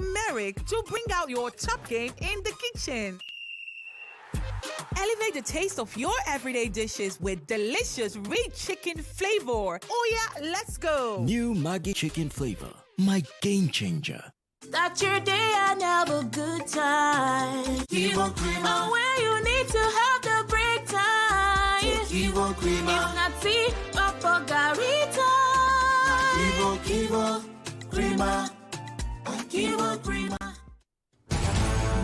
turmeric to bring out your top game in the kitchen. Elevate the taste of your everyday dishes with delicious rich chicken flavor. Oh yeah, let's go. New Maggi chicken flavor, my game changer. Start your day and have a good time. Kivo Crema. Where you need to have the break time. Kivo Crema. If not tea, or garita. Kivo Crema. Kivo Crema.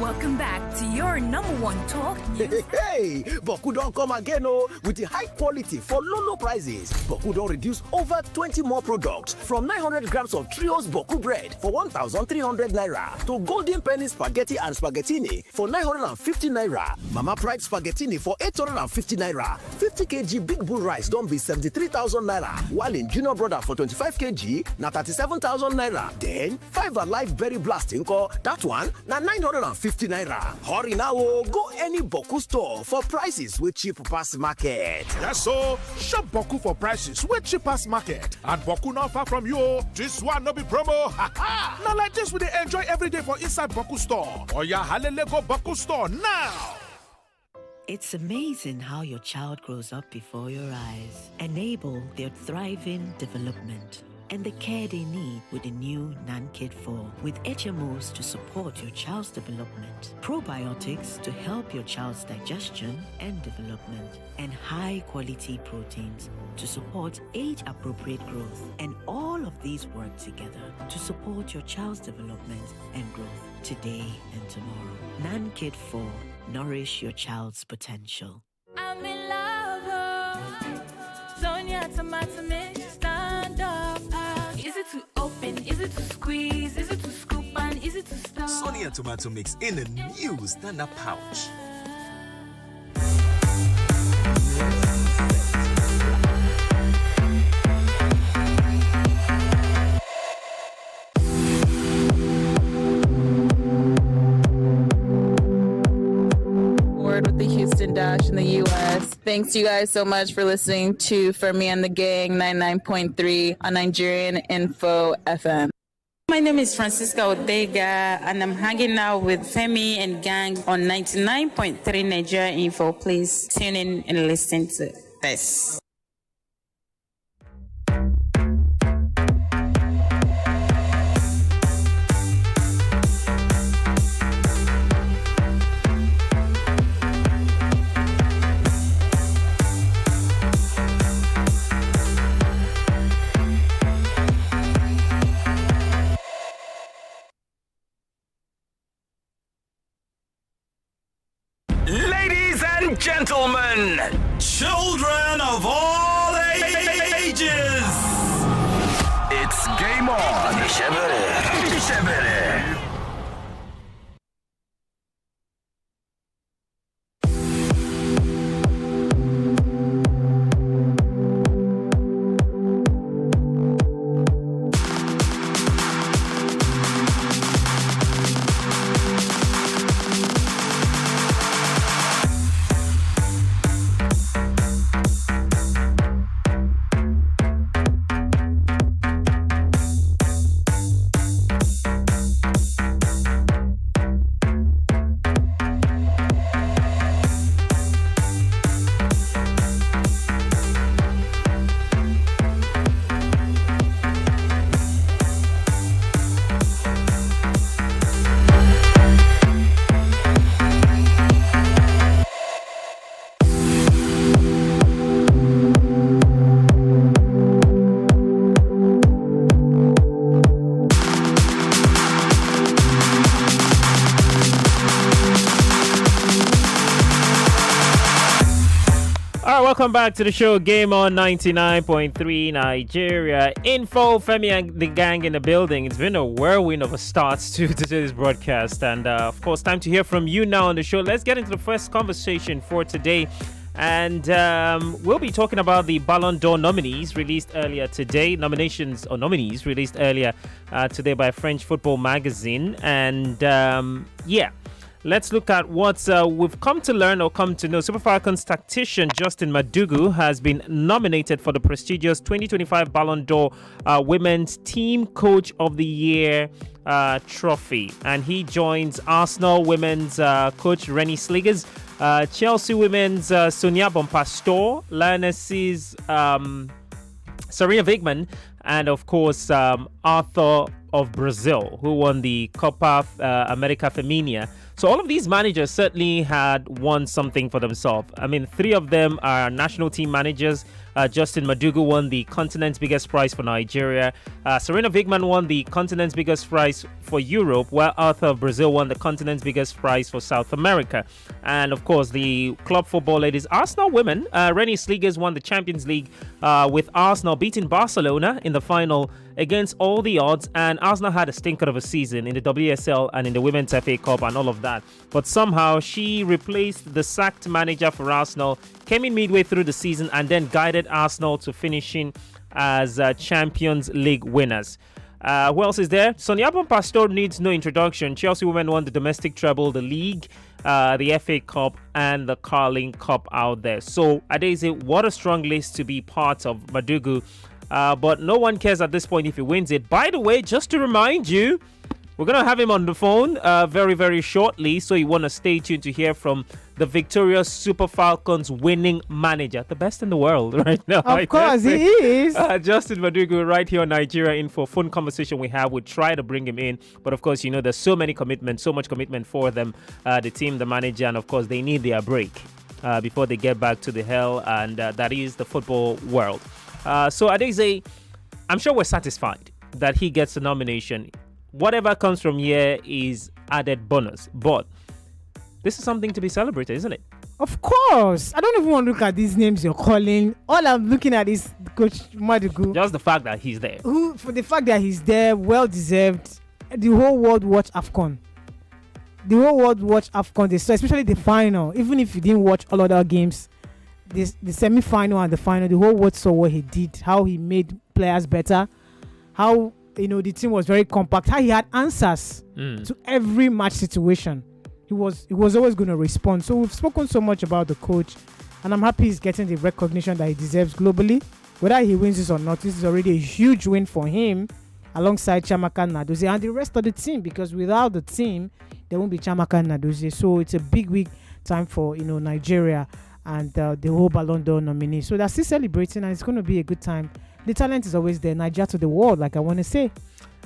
Welcome back to your number one talk news. Hey, Boku don't come again with the high quality for low prices. Boku don't reduce over 20 more products from 900 grams of Trios Boku bread for 1,300 naira to Golden Penny spaghetti and spaghettini for 950 naira. Mama Pride spaghettini for 850 naira. 50 kg Big Bull rice don't be 73,000 naira. While in Junior Brother for 25 kg, na 37,000 naira. Then 5 Alive Berry Blasting that one na 950 naira. Hurry now, go any Boku store for prices with cheap pass market. Yes, so shop Boku for prices with cheap pass market. And Boku not far from you. This one no be promo. Now like this we dey enjoy every day for inside Boku store. Oh yeah, halele go Boku store now. It's amazing how your child grows up before your eyes. Enable their thriving development and the care they need with the new NanKid 4 with HMOs to support your child's development, probiotics to help your child's digestion and development, and high-quality proteins to support age-appropriate growth. And all of these work together to support your child's development and growth today and tomorrow. NanKid 4. Nourish your child's potential. I'm in love. Sonia tomato mix, stand up. Is it to open? Is it to squeeze? Is it to scoop? And is it to stir? Sonia tomato mix in a new stand-up pouch. With the Houston Dash in the U.S. Thanks you guys so much for listening to Femi and the Gang 99.3 on Nigerian Info FM. My name is Francisca Odega, and I'm hanging out with Femi and Gang on 99.3 Nigeria Info. Please tune in and listen to this. Ladies and gentlemen, children of all ages, it's game on. Welcome back to the show, Game On 99.3 Nigeria Info. Femi and the Gang in the building. It's been a whirlwind of a start to this broadcast, and of course, time to hear from you now on the show. Let's get into the first conversation for today, and we'll be talking about the Ballon d'Or nominees released earlier today. Nominees released earlier today by French Football Magazine, and let's look at what we've come to learn or come to know. Super Falcons tactician Justin Madugu has been nominated for the prestigious 2025 Ballon d'Or Women's Team Coach of the Year trophy, and he joins Arsenal women's coach Rennie Sliggers, Chelsea women's Sonia Bonpastor, Lionesses Serena Wigman, and of course Arthur of Brazil, who won the Copa America Femenina. So all of these managers certainly had won something for themselves. I mean, 3 of them are national team managers. Justin Madugu won the continent's biggest prize for Nigeria. Serena Wigman won the continent's biggest prize for Europe, while Arthur of Brazil won the continent's biggest prize for South America. And of course, the club football ladies, Arsenal women, Rennie Sliggers won the Champions League with Arsenal beating Barcelona in the final against all the odds, and Arsenal had a stinker of a season in the WSL and in the Women's FA Cup and all of that. But somehow she replaced the sacked manager for Arsenal, came in midway through the season, and then guided Arsenal to finishing as Champions League winners. Who else is there? Sonia Bonpastor needs no introduction. Chelsea women won the domestic treble, the league, the FA Cup, and the Carling Cup out there. So, Adeze, what a strong list to be part of, Madugu. But no one cares at this point if he wins it. By the way, just to remind you, we're going to have him on the phone very, very shortly. So you want to stay tuned to hear from the victorious Super Falcons winning manager, the best in the world right now. Of course, he is. Justin Madugu right here on Nigeria Info. Phone conversation we have. We'll try to bring him in. But of course, you know, there's so much commitment for them, the team, the manager, and of course, they need their break before they get back to the hell. And that is the football world. So Adeze, I'm sure we're satisfied that he gets a nomination. Whatever comes from here is added bonus. But this is something to be celebrated, isn't it? Of course. I don't even want to look at these names you're calling. All I'm looking at is Coach Madugu. Just the fact that he's there. For the fact that he's there, well deserved. The whole world watch AFCON. The whole world watch AFCON. Especially the final. Even if you didn't watch all other games, the semi-final and the final, the whole world saw what he did, how he made players better, how the team was very compact, how he had answers to every match situation. He was always going to respond. So we've spoken so much about the coach, and I'm happy he's getting the recognition that he deserves globally. Whether he wins this or not, this is already a huge win for him, alongside Chiamaka Nnadozie and the rest of the team, because without the team, there won't be Chiamaka Nnadozie. So it's a big time for Nigeria and the whole Ballon d'Or nominee. So they're still celebrating, and it's going to be a good time. The talent is always there. Nigeria to the world, like I want to say.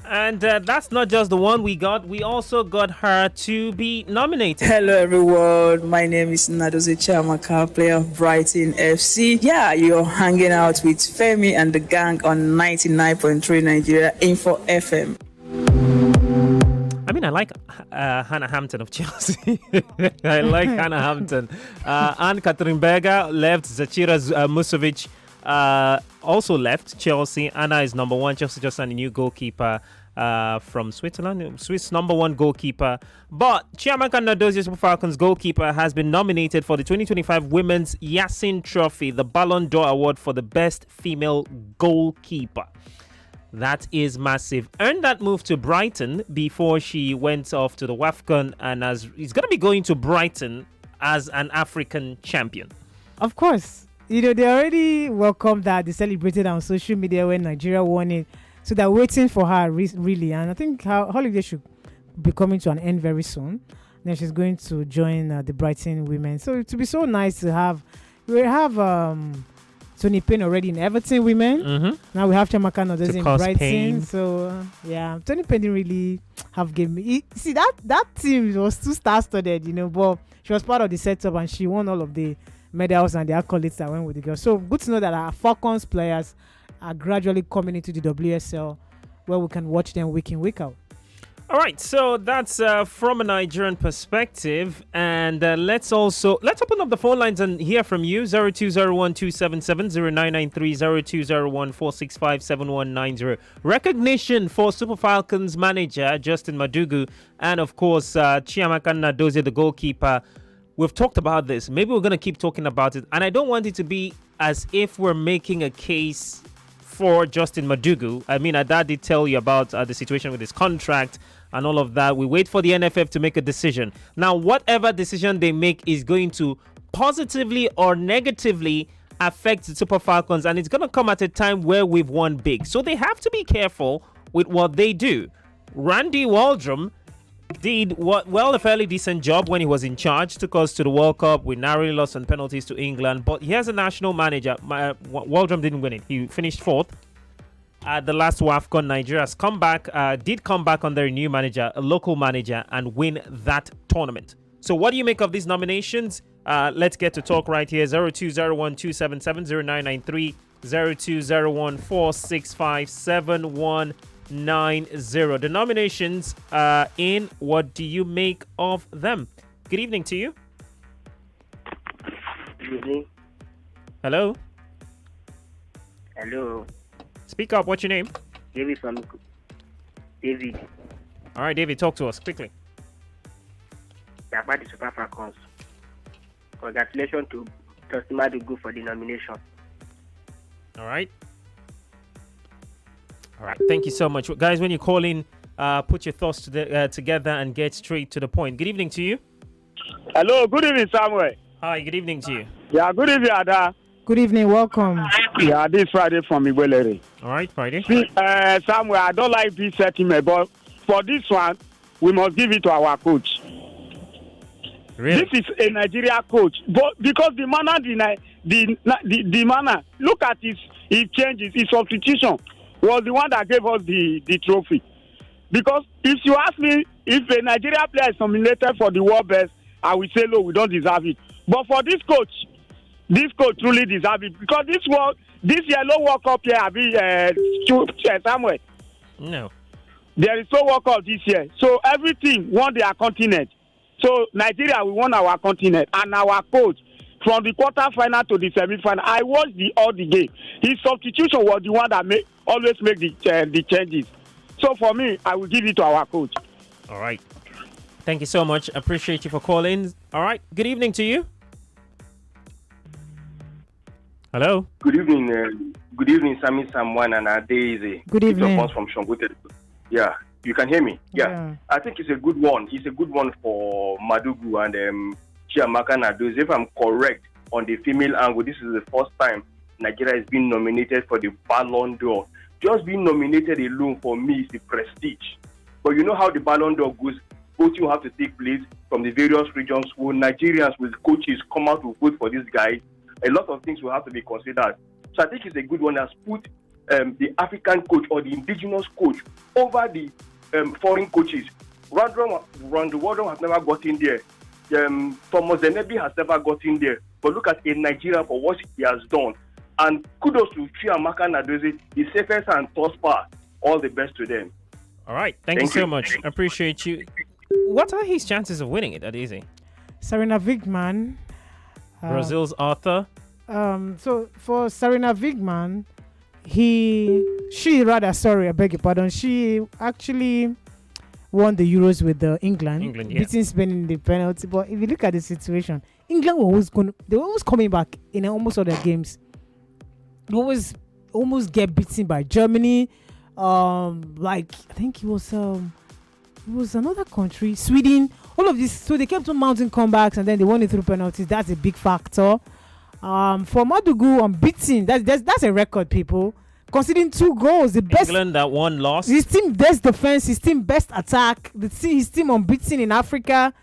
And that's not just the one we got. We also got her to be nominated. Hello, everyone. My name is Nnadozie Chiamaka, player of Brighton FC. Yeah, you're hanging out with Femi and the gang on 99.3 Nigeria Info FM. I mean, I like Hannah Hampton of Chelsea. I like Hannah Hampton. Anne-Catherine Berger left. Zachira Musovic also left Chelsea. Anna is number 1. Chelsea just signed a new goalkeeper from Switzerland. Swiss number 1 goalkeeper. But Chiamaka Nnadozie, Super Falcons goalkeeper, has been nominated for the 2025 Women's Yassin Trophy, the Ballon d'Or Award for the best female goalkeeper. That is massive. Earned that move to Brighton before she went off to the WAFCON, and is going to be going to Brighton as an African champion. Of course. They already welcomed that. They celebrated on social media when Nigeria won it. So they're waiting for her, really. And I think her holiday should be coming to an end very soon. Then she's going to join the Brighton women. So it would be so nice to have. We have Tony Payne already in Everton women. Mm-hmm. Now we have Chiamaka Nnadozie in Brighton. Pain. So yeah, Tony Payne didn't really have game. See that team was too star-studded, but she was part of the setup and she won all of the medals and the accolades that went with the girls. So good to know that our Falcons players are gradually coming into the WSL, where we can watch them week in, week out. All right, so that's from a Nigerian perspective, and let's open up the phone lines and hear from you. 0201-277-0993, 0201-465-7190. Recognition for Super Falcons manager Justin Madugu, and of course Chiamaka Nnadozie, the goalkeeper. We've talked about this. Maybe we're going to keep talking about it, and I don't want it to be as if we're making a case for Justin Madugu. I mean, Ada did tell you about the situation with his contract and all of that. We wait for the NFF to make a decision. Now, whatever decision they make is going to positively or negatively affect the Super Falcons, and it's going to come at a time where we've won big. So they have to be careful with what they do. Randy Waldrum did a fairly decent job when he was in charge. Took us to the World Cup. We narrowly lost on penalties to England. But he has a national manager. Waldrum didn't win it. He finished 4th at the last WAFCON. Nigeria has come back, did come back under a new manager, a local manager, and win that tournament. So what do you make of these nominations? Let's get to talk right here. 0201-277-0993, 0201-465-7190. The nominations are in. What do you make of them? Good evening to you. Good evening. Hello. Hello. Speak up. What's your name? David from David. All right, David, talk to us quickly. About the Super Falcons. Congratulations to Tosima Dugu for the nomination. All right. Thank you so much. Guys, when you call in, put your thoughts together and get straight to the point. Good evening to you. Hello, good evening, Samuel. Hi, good evening to you. Yeah, good evening, Ada. Good evening, welcome. Yeah, this Friday from Igwelere. All right, Friday. Samuel, I don't like this settlement, but for this one, we must give it to our coach. Really? This is a Nigeria coach, but because the manner, the manner, look at his changes, his substitution was the one that gave us the trophy. Because if you ask me, if a Nigeria player is nominated for the world best, I will say no, we don't deserve it. But for this coach truly deserves it because this yellow World Cup here, Samuel. No. There is no World Cup this year, so everything won their continent. So Nigeria, we won our continent, and our coach from the quarter-final to the semi-final. I watched all the game. His substitution was the one that always make the changes. So for me, I will give it to our coach. All right. Thank you so much. Appreciate you for calling. All right. Good evening to you. Hello. Good evening. Good evening, Sammy, Samwan, and Daisy. Good evening. From Shongote. Yeah, you can hear me. Yeah. I think it's a good one. It's a good one for Madugu and Chiamaka Nadozie. If I'm correct on the female angle, this is the first time Nigeria has been nominated for the Ballon d'Or. Just being nominated alone for me is the prestige. But you know how the Ballon d'Or goes. Voting will have to take place from the various regions where Nigerians with coaches come out to vote for this guy. A lot of things will have to be considered. So I think it's a good one that's put the African coach or the indigenous coach over the foreign coaches. Randy Waldrum has never got in there. Thomas Zenebi has never got in there. But look at in Nigeria for what he has done. And kudos to Chiamaka Nadozie, the safest and prosper. All the best to them. All right. Thank you so much. Appreciate you. What are his chances of winning it? That easy. Serena Wigman. Brazil's Arthur. So for Serena Wigman, I beg your pardon. She actually won the Euros with England, yeah. beating Spain in the penalty. But if you look at the situation, England were always coming back in almost all their games. They almost get beaten by Germany. I think it was another country, Sweden. All of this, so they kept on mounting comebacks and then they won it through penalties. That's a big factor. For Madugu, unbeaten. That's a record, people. Conceding 2 goals, the best. England that won lost. His team best defense, his team best attack. His team unbeaten in Africa.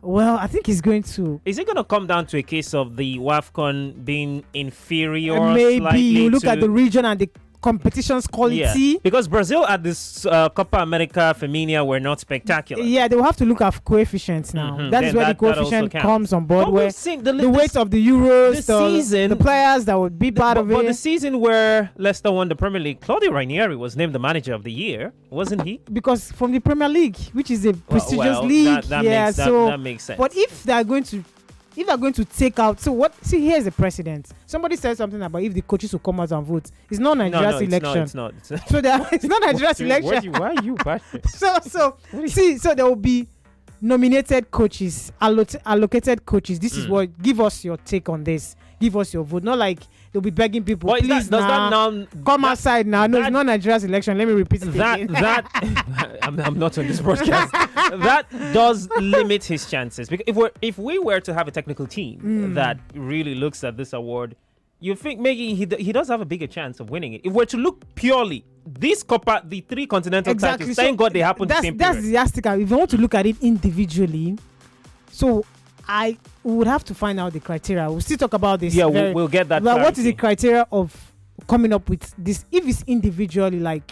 Well, I think he's going to. Is it going to come down to a case of the WAFCON being inferior? Maybe you look at the region and the competition's quality. Yeah, because Brazil at this Copa America Femina were not spectacular. Yeah, they will have to look at coefficients now. Mm-hmm. That is where the coefficient comes on board, where the weight of the Euros, the players that would be part of it. But the season where Leicester won the Premier League, Claudio Ranieri was named the manager of the year, wasn't he? Because from the Premier League, which is a prestigious league. That makes sense. But if they are going to take out, here's a precedent. Somebody said something about if the coaches will come out and vote. It's not Nigeria's election. It's not. So it's not Nigeria's election. Why are you bad? So there will be nominated coaches, allocated coaches. This is what, give us your take on this. Give us your vote. Not like they'll be begging people, please come outside now. No, it's not Nigeria's election. Let me repeat it again. I'm not on this broadcast. That does limit his chances. Because if we were to have a technical team that really looks at this award, you think maybe he does have a bigger chance of winning it. If we're to look purely, this Copa, the 3 continental titles, thank God they happened the same period. That's the yardstick. If you want to look at it individually, so I would have to find out the criteria. We'll still talk about this. Yeah, we'll get that. But what is the criteria of coming up with this? If it's individually, like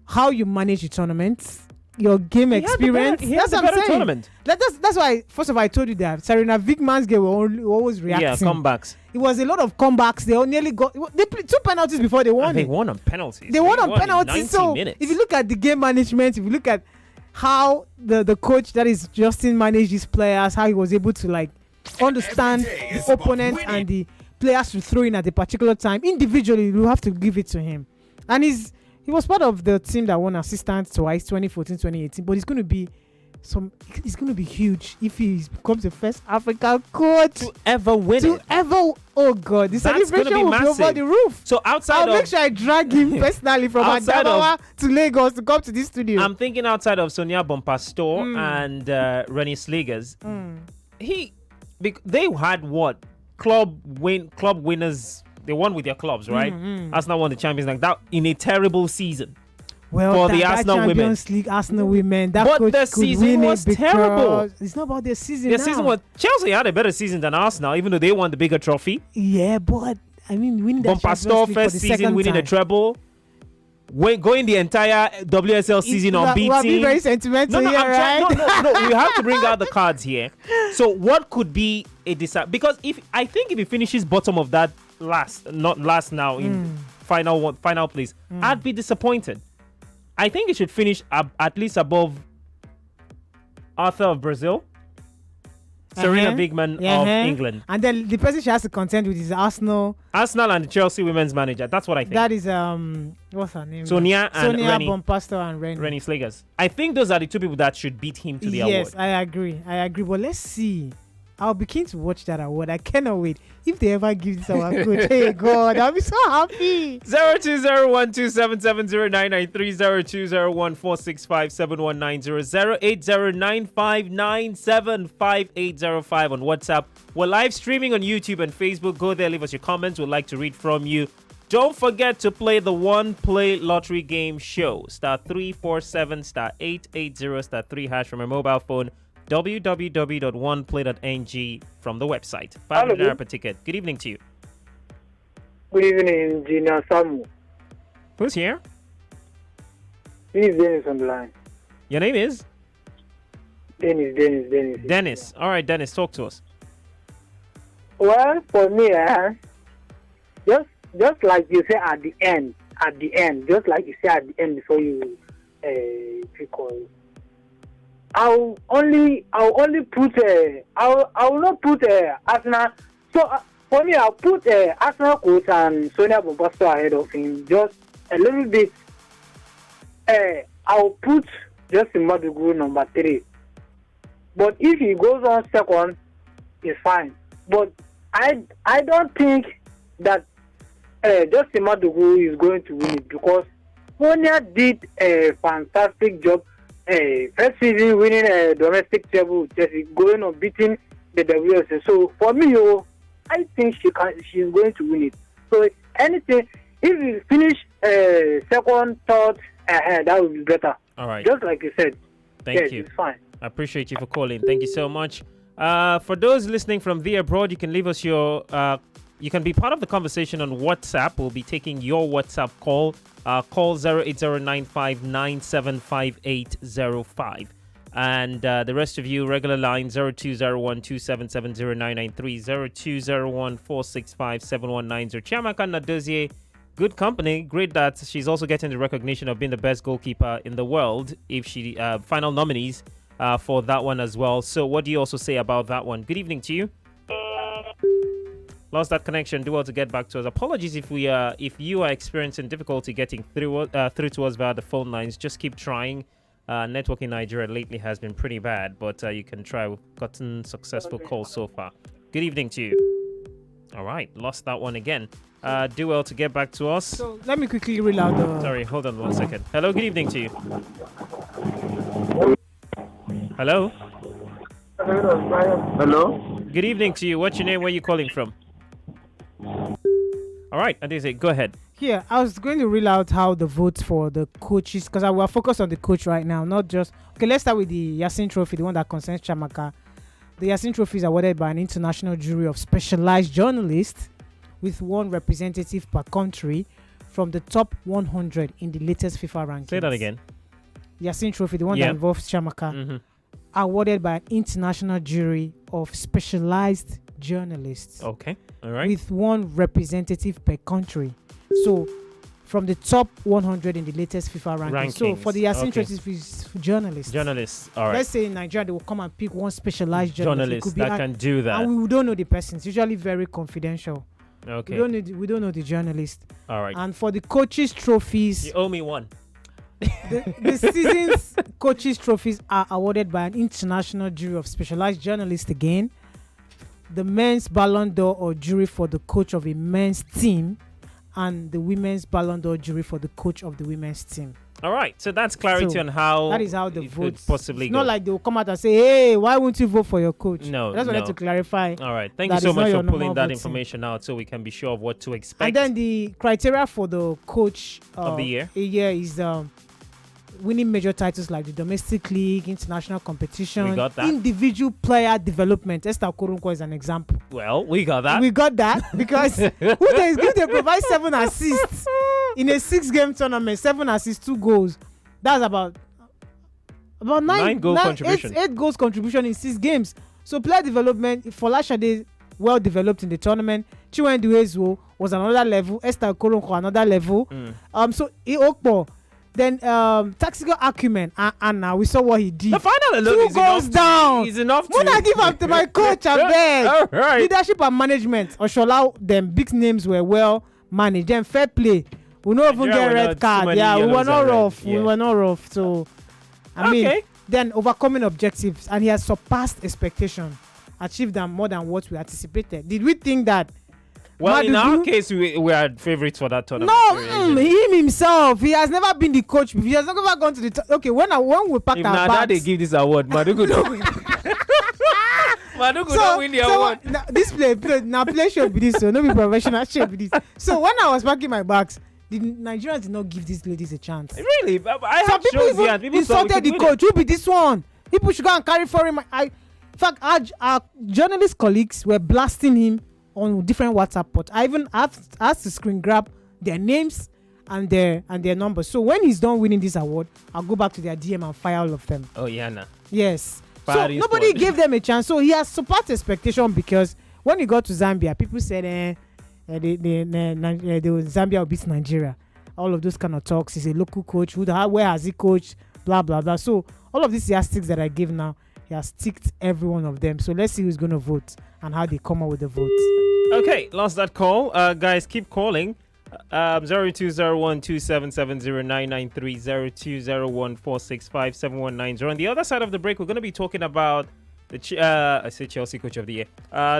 how you manage the tournaments, your game experience. That's what I'm saying. Tournament. That's why, first of all, I told you that Serena Wigman's game were always reacting. Yeah, comebacks. It was a lot of comebacks. They nearly got. They played 2 penalties before they won. And they won on penalties. They won on penalties. So minutes. if you look at the game management, if you look at how the coach, that is Justin, managed his players, how he was able to like understand the opponent and the players to throw in at a particular time. Individually, you have to give it to him. And he was part of the team that won assistant twice, 2014, 2018. But it's going to be huge if he becomes the first African coach to ever win it. Oh God, the celebration will be over the roof. So I'll make sure I drag him personally from Adamawa to Lagos to come to this studio. I'm thinking outside of Sonia Bompastor and Rennie Sliggers. They had what? Club winners. They won with their clubs, right? Arsenal won the Champions League that in a terrible season. Well, for the Arsenal women. League, Arsenal women. That but the season was terrible. It's not about their season. Their season was Chelsea had a better season than Arsenal, even though they won the bigger trophy. Yeah, but I mean, winning that Bompastor first season, winning a treble. Going the entire WSL season unbeaten. We'll be very sentimental here, right? No. We have to bring out the cards here. So what could be a because if he finishes bottom of that in final place, I'd be disappointed. I think he should finish at least above Arthur of Brazil, Serena Wigman of England, and then the person she has to contend with is Arsenal and Chelsea women's manager. That's what I think. That is what's her name? Sonia Bompastor and Rennie Sliggers. I think those are the 2 people that should beat him to the award. Yes, I agree. But let's see. I'll be keen to watch that award. I cannot wait. If they ever give this award, good. Hey God, I'll be so happy. 020127709930 0201465719808095975805 on WhatsApp. We're live streaming on YouTube and Facebook. Go there, leave us your comments. We'd like to read from you. Don't forget to play the One Play Lottery Game Show. *347 *880 *3# from your mobile phone. www.oneplay.ng from the website. 500 naira per ticket. Good evening to you. Good evening, Gina Samu. Who's here? This is Dennis on the line. Your name is? Dennis. Dennis. All right, Dennis, talk to us. Well, for me, just like you say at the end, just like you say at the end before you call. I'll not put Arsenal. So for me, I'll put Arsenal coach and Sonia Bompastor ahead of him just a little bit. I'll put Justin Madugu number 3. But if he goes on second, it's fine. But I don't think that Justin Madugu is going to win it because Sonia did a fantastic job. First season winning a domestic treble, going on beating the WSL. So for me, I think she's going to win it. So anything, if we finish second, third, that would be better. All right. Just like you said. Thank you. It's fine. I appreciate you for calling. Thank you so much. For those listening from the abroad, you can leave us your. You can be part of the conversation on WhatsApp. We'll be taking your WhatsApp call. Call 08095975805. And the rest of you, regular line 020127709930 0201465719. Chiamaka Nadozie, good company. Great that she's also getting the recognition of being the best goalkeeper in the world. If she final nominees for that one as well. So what do you also say about that one? Good evening to you. Lost that connection. Do well to get back to us. Apologies if you are experiencing difficulty getting through to us via the phone lines. Just keep trying. Network in Nigeria lately has been pretty bad, but you can try. We've gotten successful calls so far. Good evening to you. All right, lost that one again. Do well to get back to us. So let me quickly reel out the. Sorry, hold on 1 second. Hello, good evening to you. Hello. Hello. Good evening to you. What's your name? Where are you calling from? All right, Adese, go ahead. Here, I was going to reel out how the votes for the coaches, because I will focus on the coach right now, not just... Okay, let's start with the Yasin Trophy, the one that concerns Chamaka. The Yasin Trophy is awarded by an international jury of specialized journalists with one representative per country from the top 100 in the latest FIFA rankings. Say that again. Yasin Trophy, the one that involves Chamaka, awarded by an international jury of specialized journalists. Okay, all right. With one representative per country. So, from the top 100 in the latest FIFA rankings. So, for the Yasin Trophy is journalists. Journalists, all right. Let's say in Nigeria, they will come and pick one specialized journalist that can do that. And we don't know the person. It's usually very confidential. Okay. We don't know the journalist. All right. And for the coaches' trophies... You owe me one. The season's coaches' trophies are awarded by an international jury of specialized journalists again. The men's Ballon d'Or or jury for the coach of a men's team, and the women's Ballon d'Or jury for the coach of the women's team. All right, so that's clarity on how that is how the vote possibly it's go. not like they will come out and say, "Hey, why won't you vote for your coach?" No, I just wanted to clarify. All right, thank you so much for pulling that information out, so we can be sure of what to expect. And then the criteria for the coach of the year is winning major titles like the domestic league, international competition, we got that. Individual player development. Esther Okoronko is an example. Well, we got that. We got that because who they provide 7 assists in a 6-game tournament, 7 assists, 2 goals. That's about 9 goal contribution. 8 goals contribution in 6 games. So player development, Folashade well developed in the tournament. Chiwendu Ezuo was another level. Esther Okoronko another level. So Okpo. Then tactical acumen, and now we saw what he did. The final alone 2 goals down. Is enough to... When I give up to my coach, I beg. All right. Leadership and management. Oshola, them big names were well managed. Then fair play. We don't even get red card. Yeah, we were not rough. Yeah. We were not rough. So, I mean, then overcoming objectives, and he has surpassed expectation, achieved them more than what we anticipated. Did we think that? Well, in our case, we are favorites for that tournament. No, him himself. He has never been the coach. He has never gone to the... Okay, when we packed our bags... they give this award, Madugu don't win. Madugu don't win the award. This play should be this, so no be professional should be this. So when I was packing my bags, the Nigerians did not give these ladies a chance. Really? I have shows here. People insulted the coach. Who be this one? People should go and carry for him. In fact, our journalist colleagues were blasting him on different WhatsApp ports. I even asked to screen grab their names and their numbers. So when he's done winning this award, I'll go back to their DM and fire all of them. Oh, Yana. Yes. So nobody gave them a chance. So he has surpassed expectation, because when he got to Zambia, people said Zambia will beat Nigeria. All of those kind of talks. He's a local coach. Where has he coached? Blah, blah, blah. So all of these yardsticks that I give now, he has ticked every one of them. So let's see who's going to vote and how they come up with the votes. Okay, lost that call. Guys, keep calling. 020127709930, 0201465719. On the other side of the break, we're going to be talking about the Chelsea Coach of the Year,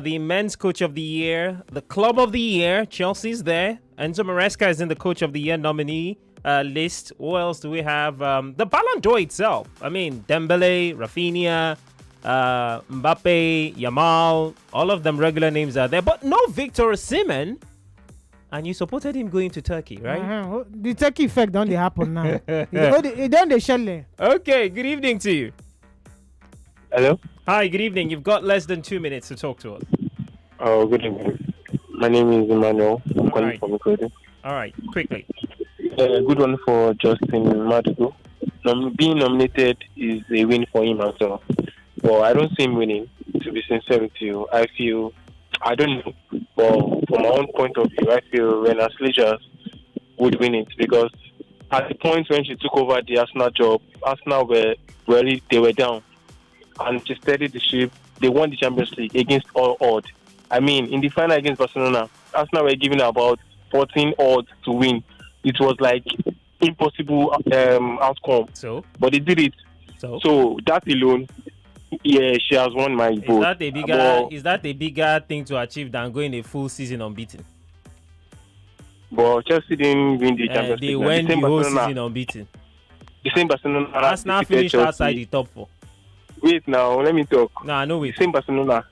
the Men's Coach of the Year, the Club of the Year. Chelsea's there. Enzo Maresca is in the Coach of the Year nominee list. What else do we have? The Ballon d'Or itself. I mean, Dembele, Rafinha, Mbappe, Yamal, all of them regular names are there, but no Victor Osimhen. And you supported him going to Turkey, right? The Turkey effect don't happen now. It don't shell. Okay, good evening to you. Hello. Hi, good evening. You've got less than 2 minutes to talk to us. Oh, good evening. My name is Emmanuel. I'm calling from Ikode. All right, quickly. Good one for Justin Madugu. Being nominated is a win for him as well. Well, I don't see him winning, to be sincere with you. I don't know. But from my own point of view, I feel Rena Slijers would win it, because at the point when she took over the Arsenal job, Arsenal were down. And she steadied the ship. They won the Champions League against all odds. I mean, in the final against Barcelona, Arsenal were given about 14 odds to win. It was like impossible outcome. But they did it. So that alone, yeah, she has won my vote. Is that a bigger thing to achieve than going a full season unbeaten? But Chelsea didn't win the Champions League. They went the whole season unbeaten. The same Barcelona. Arsenal finished outside the top 4. Wait now, let me talk. No, I know. The same Barcelona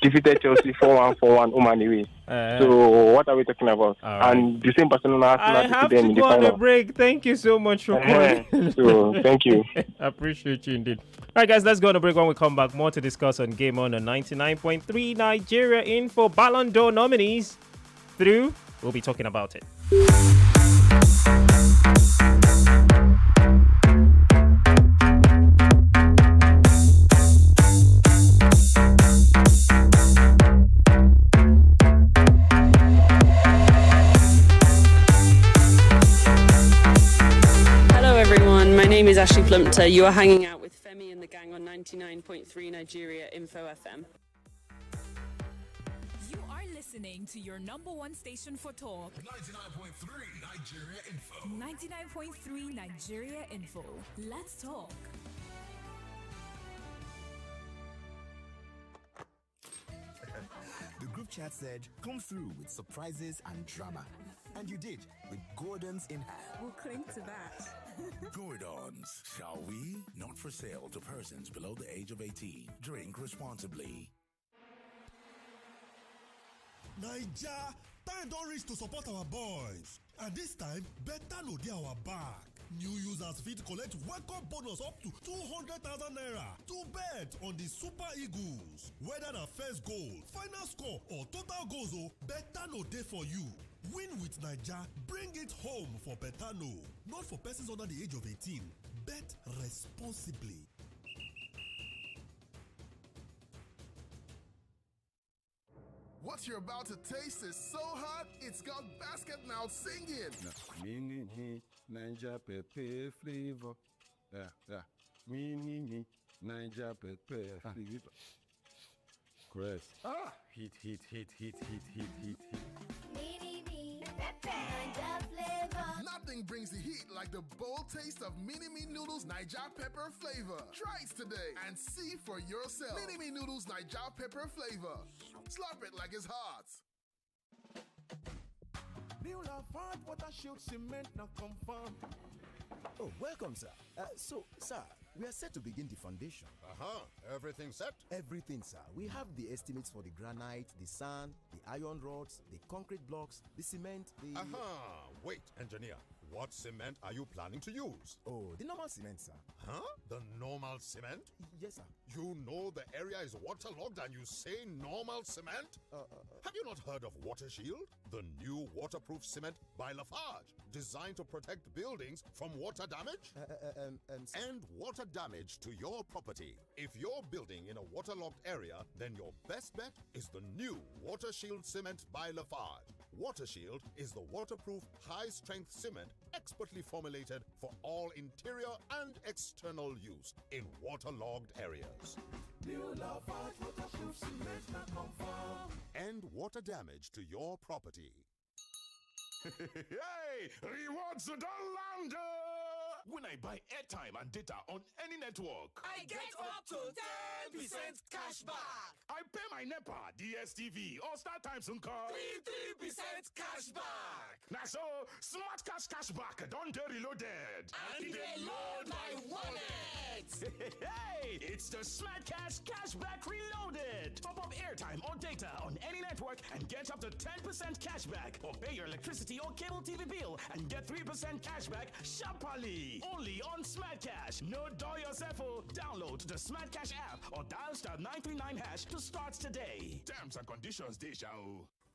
defeated Chelsea 4-1, home and away. So what are we talking about? Right. And the same Barcelona I Arsenal have them to in the go on a final. break. Thank you so much for calling. So thank you. I appreciate you indeed. All right, guys, let's go on a break. When we come back, more to discuss on Game On 99.3 Nigeria in for Ballon d'Or nominees. Through, we'll be talking about it. My name is Ashley Plumpter. You are hanging out with Femi and the Gang on 99.3 Nigeria Info FM. You are listening to your number one station for talk. 99.3 Nigeria Info. 99.3 Nigeria Info. Let's talk. The group chat said, come through with surprises and drama. And you did, with Gordon's in hand. We'll cling to that. Gordon's, shall we? Not for sale to persons below the age of 18. Drink responsibly. Naija, time don't reach to support our boys. And this time, better no dey our back. New users fit collect welcome bonus up to 200,000 naira to bet on the Super Eagles. Whether na first goal, final score or total goals, better no dey for you. Win with Naija, bring it home for Betano. Not for persons under the age of 18. Bet responsibly. What you're about to taste is so hot, it's got basket mouth singing. Mini Ninja Pepe flavor. Yeah. Mini Ninja Pepe flavor. Chris. Heat. Nothing brings the heat like the bold taste of Mini Me Noodles Naija Pepper Flavor. Try it today and see for yourself. Mini Me Noodles Naija Pepper Flavor. Slurp it like it's hot. New Lafayette Water Shield Cement now confirm. Oh, welcome, sir. Sir, we are set to begin the foundation. Everything set? Everything, sir. We have the estimates for the granite, the sand, the iron rods, the concrete blocks, the cement, the... Wait, engineer. What cement are you planning to use? Oh, the normal cement, sir. The normal cement? Yes, sir. You know the area is waterlogged and you say normal cement? Have you not heard of Water Shield? The new waterproof cement by Lafarge, designed to protect buildings from water damage and water damage to your property. If you're building in a waterlogged area, then your best bet is the new Water Shield cement by Lafarge. Water Shield is the waterproof, high-strength cement expertly formulated for all interior and external use in waterlogged areas. New Lafayette Water Shield Cement now confirm. And water damage to your property. Hey! Rewards to the lander! When I buy airtime and data on any network, I get up to 10% cash back. I pay my NEPA, DSTV, or StarTimes and call 3% cash back. Now so, Smart Cash back don't get reloaded. And they load my wallet. Hey! It's the Smart Cash back reloaded. Top up airtime or data on any network and get up to 10% cash back. Or pay your electricity or cable TV bill and get 3% cash back sharply. Only on Smart Cash. No dull yourself. Download the Smart Cash app or dial *939# to start today. Terms and conditions, Deja.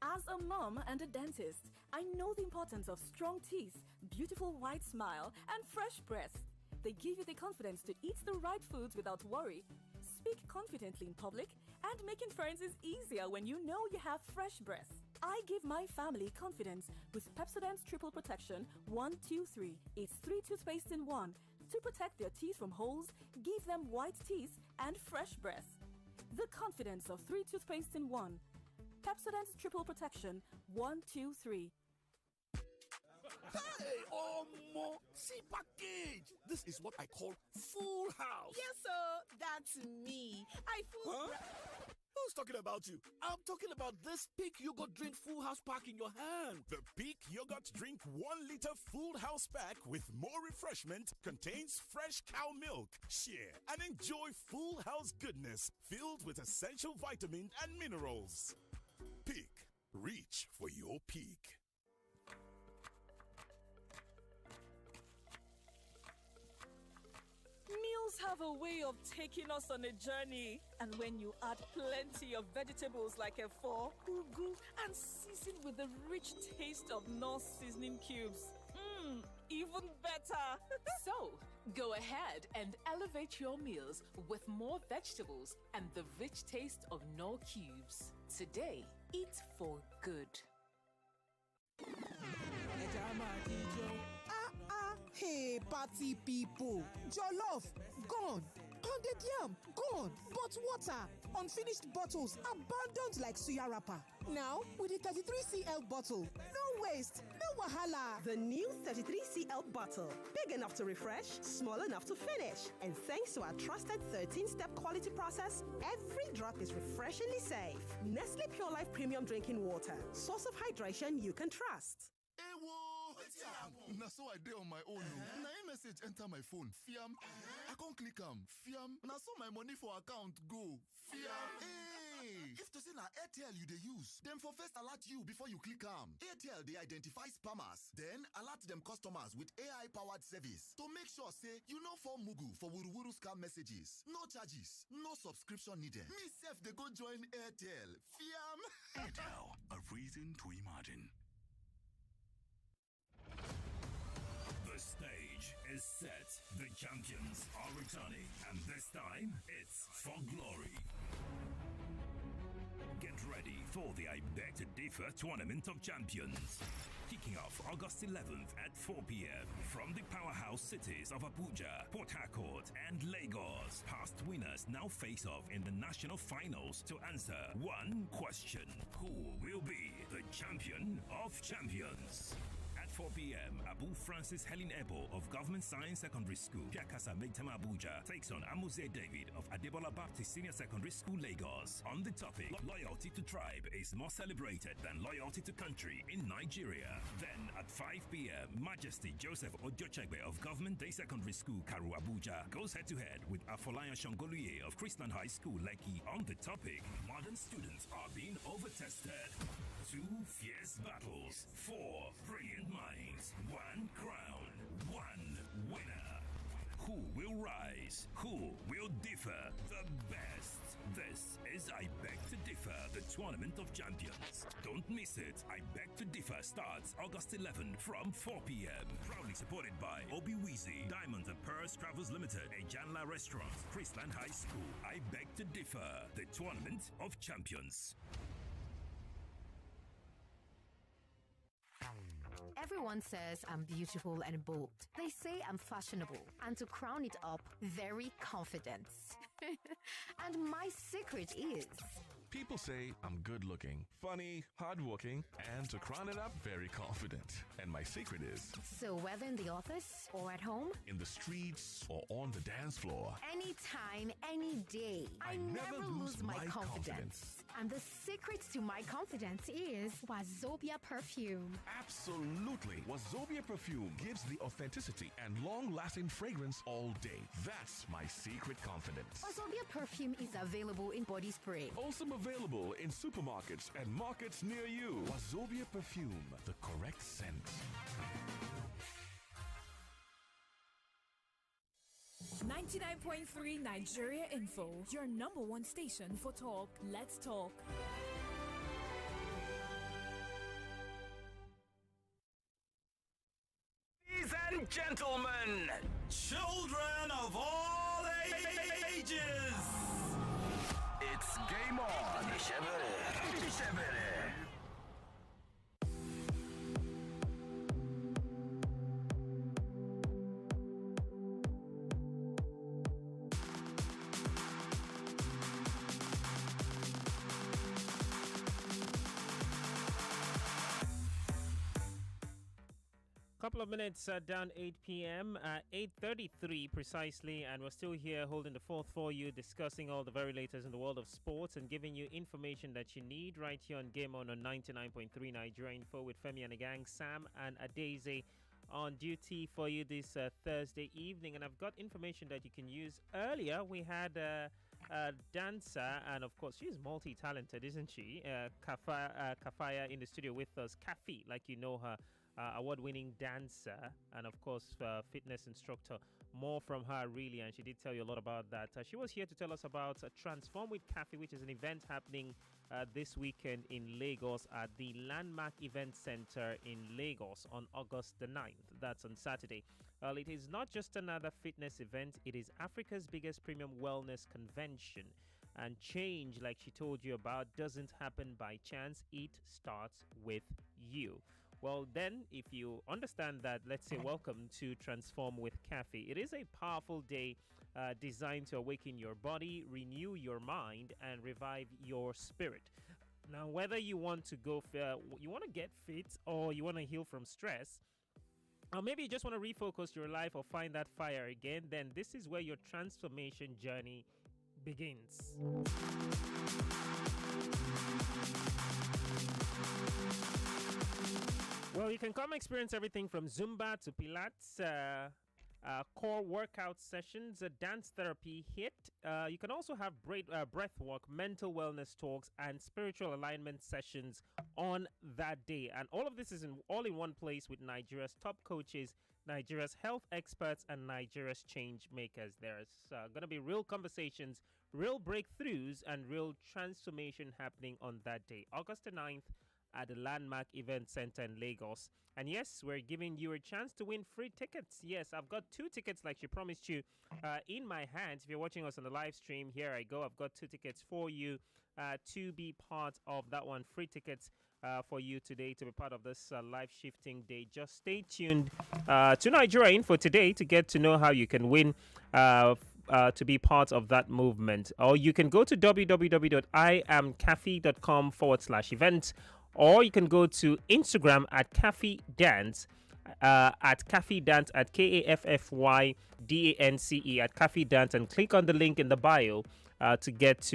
As a mom and a dentist, I know the importance of strong teeth, beautiful white smile, and fresh breath. They give you the confidence to eat the right foods without worry. Speak confidently in public, and making friends is easier when you know you have fresh breath. I give my family confidence with Pepsodent's Triple Protection 1, 2, 3. It's 3 toothpaste in 1. To protect their teeth from holes, give them white teeth and fresh breath. The confidence of 3 toothpaste in 1. Pepsodent's Triple Protection 1, 2, 3. Hey, Omo! See package! This is what I call full house. Yes, sir. That's me. Who's talking about you? I'm talking about this Peak Yogurt Drink Full House pack in your hand. The Peak Yogurt Drink 1 liter Full House pack with more refreshment contains fresh cow milk. Share and enjoy full house goodness filled with essential vitamins and minerals. Peak. Reach for your peak. Meals have a way of taking us on a journey. And when you add plenty of vegetables like efo, ugu, and season with the rich taste of North seasoning cubes, even better. So, go ahead and elevate your meals with more vegetables and the rich taste of Knorr cubes. Today, eat for good. Hey, party people. Jollof, gone. Pounded yam, gone. But water, unfinished bottles, abandoned like suya wrapper. Now, with the 33cl bottle, no waste, no wahala. The new 33cl bottle. Big enough to refresh, small enough to finish. And thanks to our trusted 13-step quality process, every drop is refreshingly safe. Nestle Pure Life Premium Drinking Water. Source of hydration you can trust. Na so I dey on my own. Na a message enter my phone. Fiam. I can't click am. Fiam. Na so my money for account go. Fiam. Hey. If to say na Airtel you dey use, them for first alert you before you click am. Airtel they identify spammers, then alert them customers with AI powered service to make sure say you no fall mugu for wuruwuru scam messages. No charges, no subscription needed. Me self they go join Airtel. Fiam. Airtel, a reason to imagine. The stage is set. The champions are returning, and this time it's for glory. Get ready for the I Beg to Differ Tournament of Champions. Kicking off August 11th at 4 p.m. from the powerhouse cities of Abuja, Port Harcourt, and Lagos. Past winners now face off in the national finals to answer one question: who will be the champion of champions? At 4 p.m., Abu Francis Helen Ebo of Government Science Secondary School, Piakasa Maitama Abuja, takes on Amuze David of Adebola Baptist Senior Secondary School, Lagos. On the topic, loyalty to tribe is more celebrated than loyalty to country in Nigeria. Then at 5 p.m., Majesty Joseph Ojochegbe of Government Day Secondary School, Karu Abuja, goes head-to-head with Afolayan Shongoluye of Christian High School, Lekki. On the topic, modern students are being overtested. 2 fierce battles, 4 brilliant minds, 1 crown, 1 winner. Who will rise? Who will differ the best? This is I Beg to Differ, the Tournament of Champions. Don't miss it. I Beg to Differ starts August 11 from 4 p.m. Proudly supported by Obi Weezy, Diamonds and Pearls Travels Limited, Ejanla Restaurants, Chrisland High School. I Beg to Differ, the Tournament of Champions. Everyone says I'm beautiful and bold. They say I'm fashionable. And to crown it up, very confident. And my secret is... People say I'm good looking, funny, hardworking, and to crown it up, very confident. And my secret is... So whether in the office or at home, in the streets or on the dance floor, anytime, any day, I never lose my confidence. And the secret to my confidence is Wazobia perfume. Absolutely. Wazobia perfume gives the authenticity and long-lasting fragrance all day. That's my secret confidence. Wazobia perfume is available in body spray. Also available in supermarkets and markets near you. Wazobia perfume, the correct scent. 99.3 Nigeria Info, your number one station for talk. Let's talk. Ladies and gentlemen, children of all ages, it's game on. Couple of minutes down 8 p.m. 8:33 precisely, and we're still here holding the fort for you, discussing all the very latest in the world of sports and giving you information that you need right here on Game On 99.3 Nigeria Info with Femi and the gang. Sam and Adeze on duty for you this Thursday evening, and I've got information that you can use. Earlier we had dancer, and of course, she's multi-talented, isn't she? Kafaya in the studio with us. Kafi, like you know her, award-winning dancer, and of course, fitness instructor. More from her, really, and she did tell you a lot about that. She was here to tell us about Transform with Kafi, which is an event happening this weekend in Lagos at the Landmark Event Center in Lagos on August the 9th. That's on Saturday. Well, it is not just another fitness event, it is Africa's biggest premium wellness convention. And change, like she told you about, doesn't happen by chance, it starts with you. Well, then, if you understand that, let's say welcome to Transform with Kafi. It is a powerful day designed to awaken your body, renew your mind, and revive your spirit. Now, whether you want to you want to get fit, or you want to heal from stress, or maybe you just want to refocus your life or find that fire again, then this is where your transformation journey begins. Well, you can come experience everything from Zumba to Pilates, core workout sessions, dance therapy, HIIT. You can also have breath work, mental wellness talks, and spiritual alignment sessions on that day. And all of this is all in one place with Nigeria's top coaches, Nigeria's health experts, and Nigeria's change makers. There's going to be real conversations, real breakthroughs, and real transformation happening on that day, August the 9th. At the Landmark Event Center in Lagos. And yes, we're giving you a chance to win free tickets. Yes, I've got 2 tickets like she promised you in my hands. If you're watching us on the live stream, here I go. I've got 2 tickets for you to be part of that one. Free tickets for you today to be part of this live shifting day. Just stay tuned to Nigeria Info today to get to know how you can win to be part of that movement. Or you can go to www.iamcafe.com/events. Or you can go to Instagram at Cafe Dance, at Cafe Dance, at KAFFYDANCE, at Cafe Dance, and click on the link in the bio to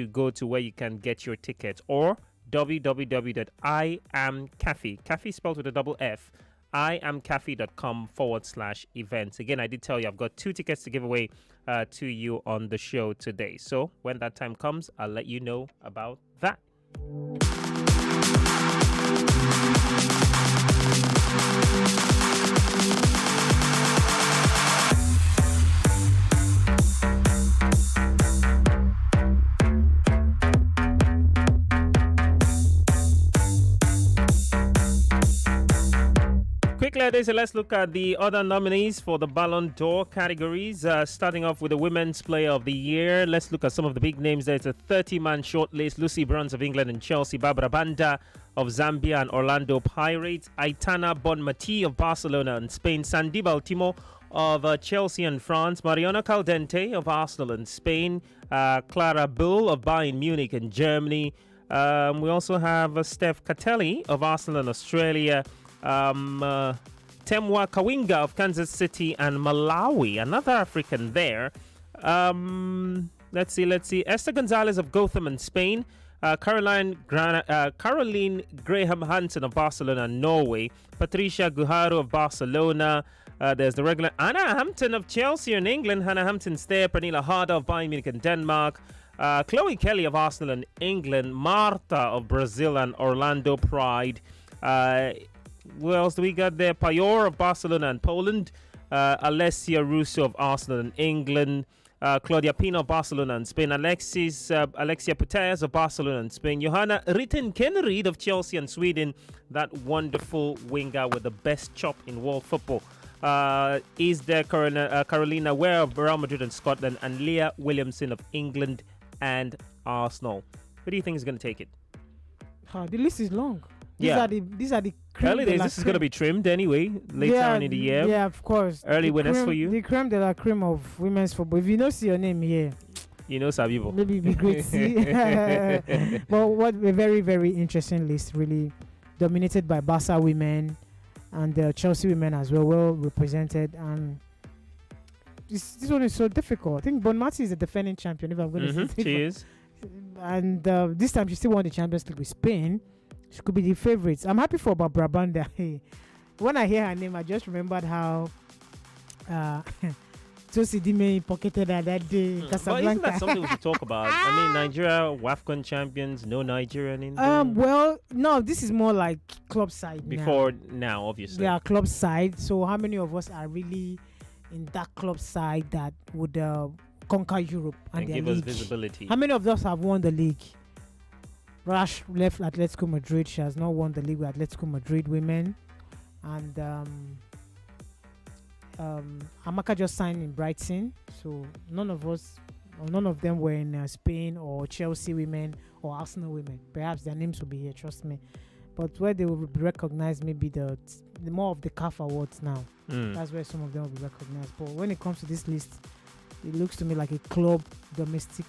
go to where you can get your tickets. Or www.iamcafe, Cafe spelled with a double F, iamcafe.com/events. Again, I did tell you I've got 2 tickets to give away to you on the show today. So when that time comes, I'll let you know about that. Quickly, let's look at the other nominees for the Ballon d'Or categories. Starting off with the Women's Player of the Year. Let's look at some of the big names. There's a 30-man shortlist. Lucy Bronze of England and Chelsea. Barbara Banda of Zambia and Orlando Pirates. Aitana Bonmati of Barcelona and Spain. Sandy Baltimo of Chelsea and France. Mariana Caldente of Arsenal and Spain. Clara Bull of Bayern Munich and Germany. We also have Steph Catelli of Arsenal and Australia. Temwa Kawinga of Kansas City and Malawi, another African there. Let's see. Esther Gonzalez of Gotham and Spain. Caroline Graham Hansen of Barcelona and Norway. Patricia Guharu of Barcelona. There's the regular Anna Hampton of Chelsea in England. Hannah Hampton's there. Pernilla Harder of Bayern Munich and Denmark. Chloe Kelly of Arsenal and England. Marta of Brazil and Orlando Pride. Who else do we got there? Payor of Barcelona and Poland. Alessia Russo of Arsenal and England. Claudia Pino of Barcelona and Spain. Alexia Putellas of Barcelona and Spain. Johanna Ritten-Kennerid of Chelsea and Sweden. That wonderful winger with the best chop in world football. Is there Carolina Ware of Real Madrid and Scotland. And Leah Williamson of England and Arsenal. Who do you think is going to take it? The list is long. These are the early days. This is going to be trimmed anyway later on in the year. Yeah, of course. Early winners for you. The creme de la creme of women's football. If you don't see your name here, you know Sabibo. Maybe it'd be great to see. But what a very, very interesting list. Really dominated by Barca women and the Chelsea women as well represented. And this one is so difficult. I think Bonmati is the defending champion. If I'm going to say, she is. And this time she still won the Champions League with Spain. She could be the favorites. I'm happy for Barbara Banda. When I hear her name, I just remembered how Chelsea Dime pocketed her that day. But isn't Casablanca. that something we should talk about? I mean, Nigeria, WAFCON champions, no Nigerian in there. Well, no, this is more like club side Before now, obviously. Yeah, club side. So how many of us are really in that club side that would conquer Europe and their give league? us visibility? How many of us have won the league? Rash left Atletico Madrid. She has not won the league with Atletico Madrid women. And Amaka just signed in Brighton. So none of them were in Spain or Chelsea women or Arsenal women. Perhaps their names will be here, trust me. But where they will be recognized, maybe the more of the CAF awards now. That's where some of them will be recognized. But when it comes to this list, it looks to me like a club domestic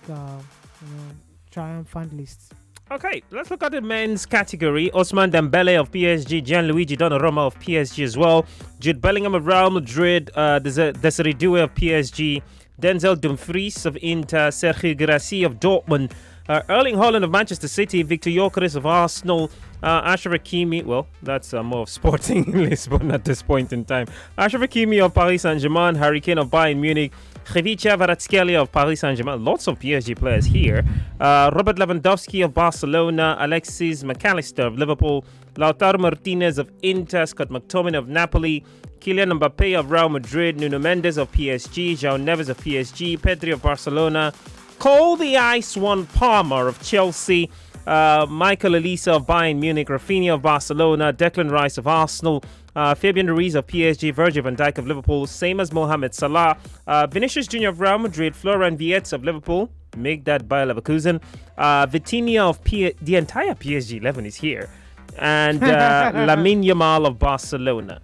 triumphant list. Okay, let's look at the men's category. Ousmane Dembele of PSG, Gianluigi Donnarumma of PSG as well, Jude Bellingham of Real Madrid, Desiree Doué of PSG, Denzel Dumfries of Inter, Sergio Guirassy of Dortmund, Erling Haaland of Manchester City, Victor Gyökeres of Arsenal, Achraf Hakimi, well, that's more of sporting Lisbon at this point in time. Achraf Hakimi of Paris Saint-Germain, Harry Kane of Bayern Munich, Khvicha Kvaratskhelia of Paris Saint-Germain, lots of PSG players here. Robert Lewandowski of Barcelona, Alexis McAllister of Liverpool, Lautaro Martinez of Inter, Scott McTominay of Napoli, Kylian Mbappe of Real Madrid, Nuno Mendes of PSG, João Neves of PSG, Pedri of Barcelona, Cole the Ice One Palmer of Chelsea, Michael Olise of Bayern Munich, Rafinha of Barcelona, Declan Rice of Arsenal, Fabian Ruiz of PSG, Virgil van Dijk of Liverpool, same as Mohamed Salah, Vinicius Junior of Real Madrid, Florian Wirtz of Liverpool, make that Bayer Leverkusen, Vitinha of the entire PSG 11 is here, and Lamine Yamal of Barcelona.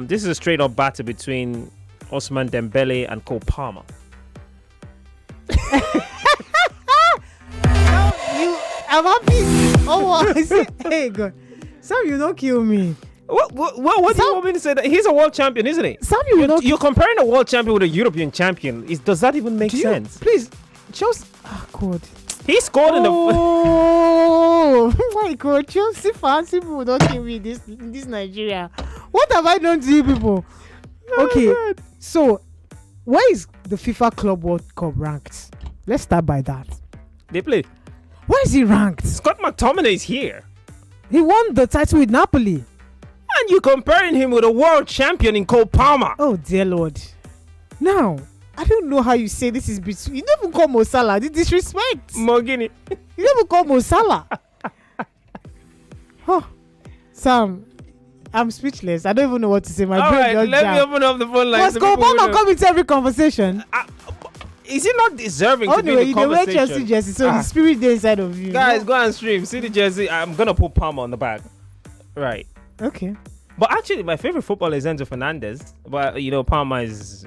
This is a straight up battle between Ousmane Dembele and Cole Palmer. I'm happy. Oh, hey, God. Sam, you don't kill me. What do you want me to say? That he's a world champion, isn't he? Sam, you're comparing a world champion with a European champion. Does that even make sense? Please, Chelsea. Oh, God. He scored in the. Oh my God, Chelsea fans, people don't kill me. This Nigeria. What have I done to you people? Okay, so where is the FIFA Club World Cup ranked? Let's start by that. They play. Where is he ranked? Scott McTominay is here. He won the title with Napoli. And you're comparing him with a world champion in Cole Palmer. Oh, dear Lord. Now, I don't know how you say this is between. You don't even call Mo Salah. This disrespect. Mogini. You don't even call Mo Salah. Oh, Sam, I'm speechless. I don't even know what to say. My brain just let me open up the phone line. Must Cole Palmer come into every conversation? Is he not deserving to be in the you conversation? wear Chelsea jersey, so the spirit there inside of you. Guys, go and stream. See the jersey. I'm going to put Palmer on the back. Right. Okay. But actually, my favorite footballer is Enzo Fernandez. But, Palmer is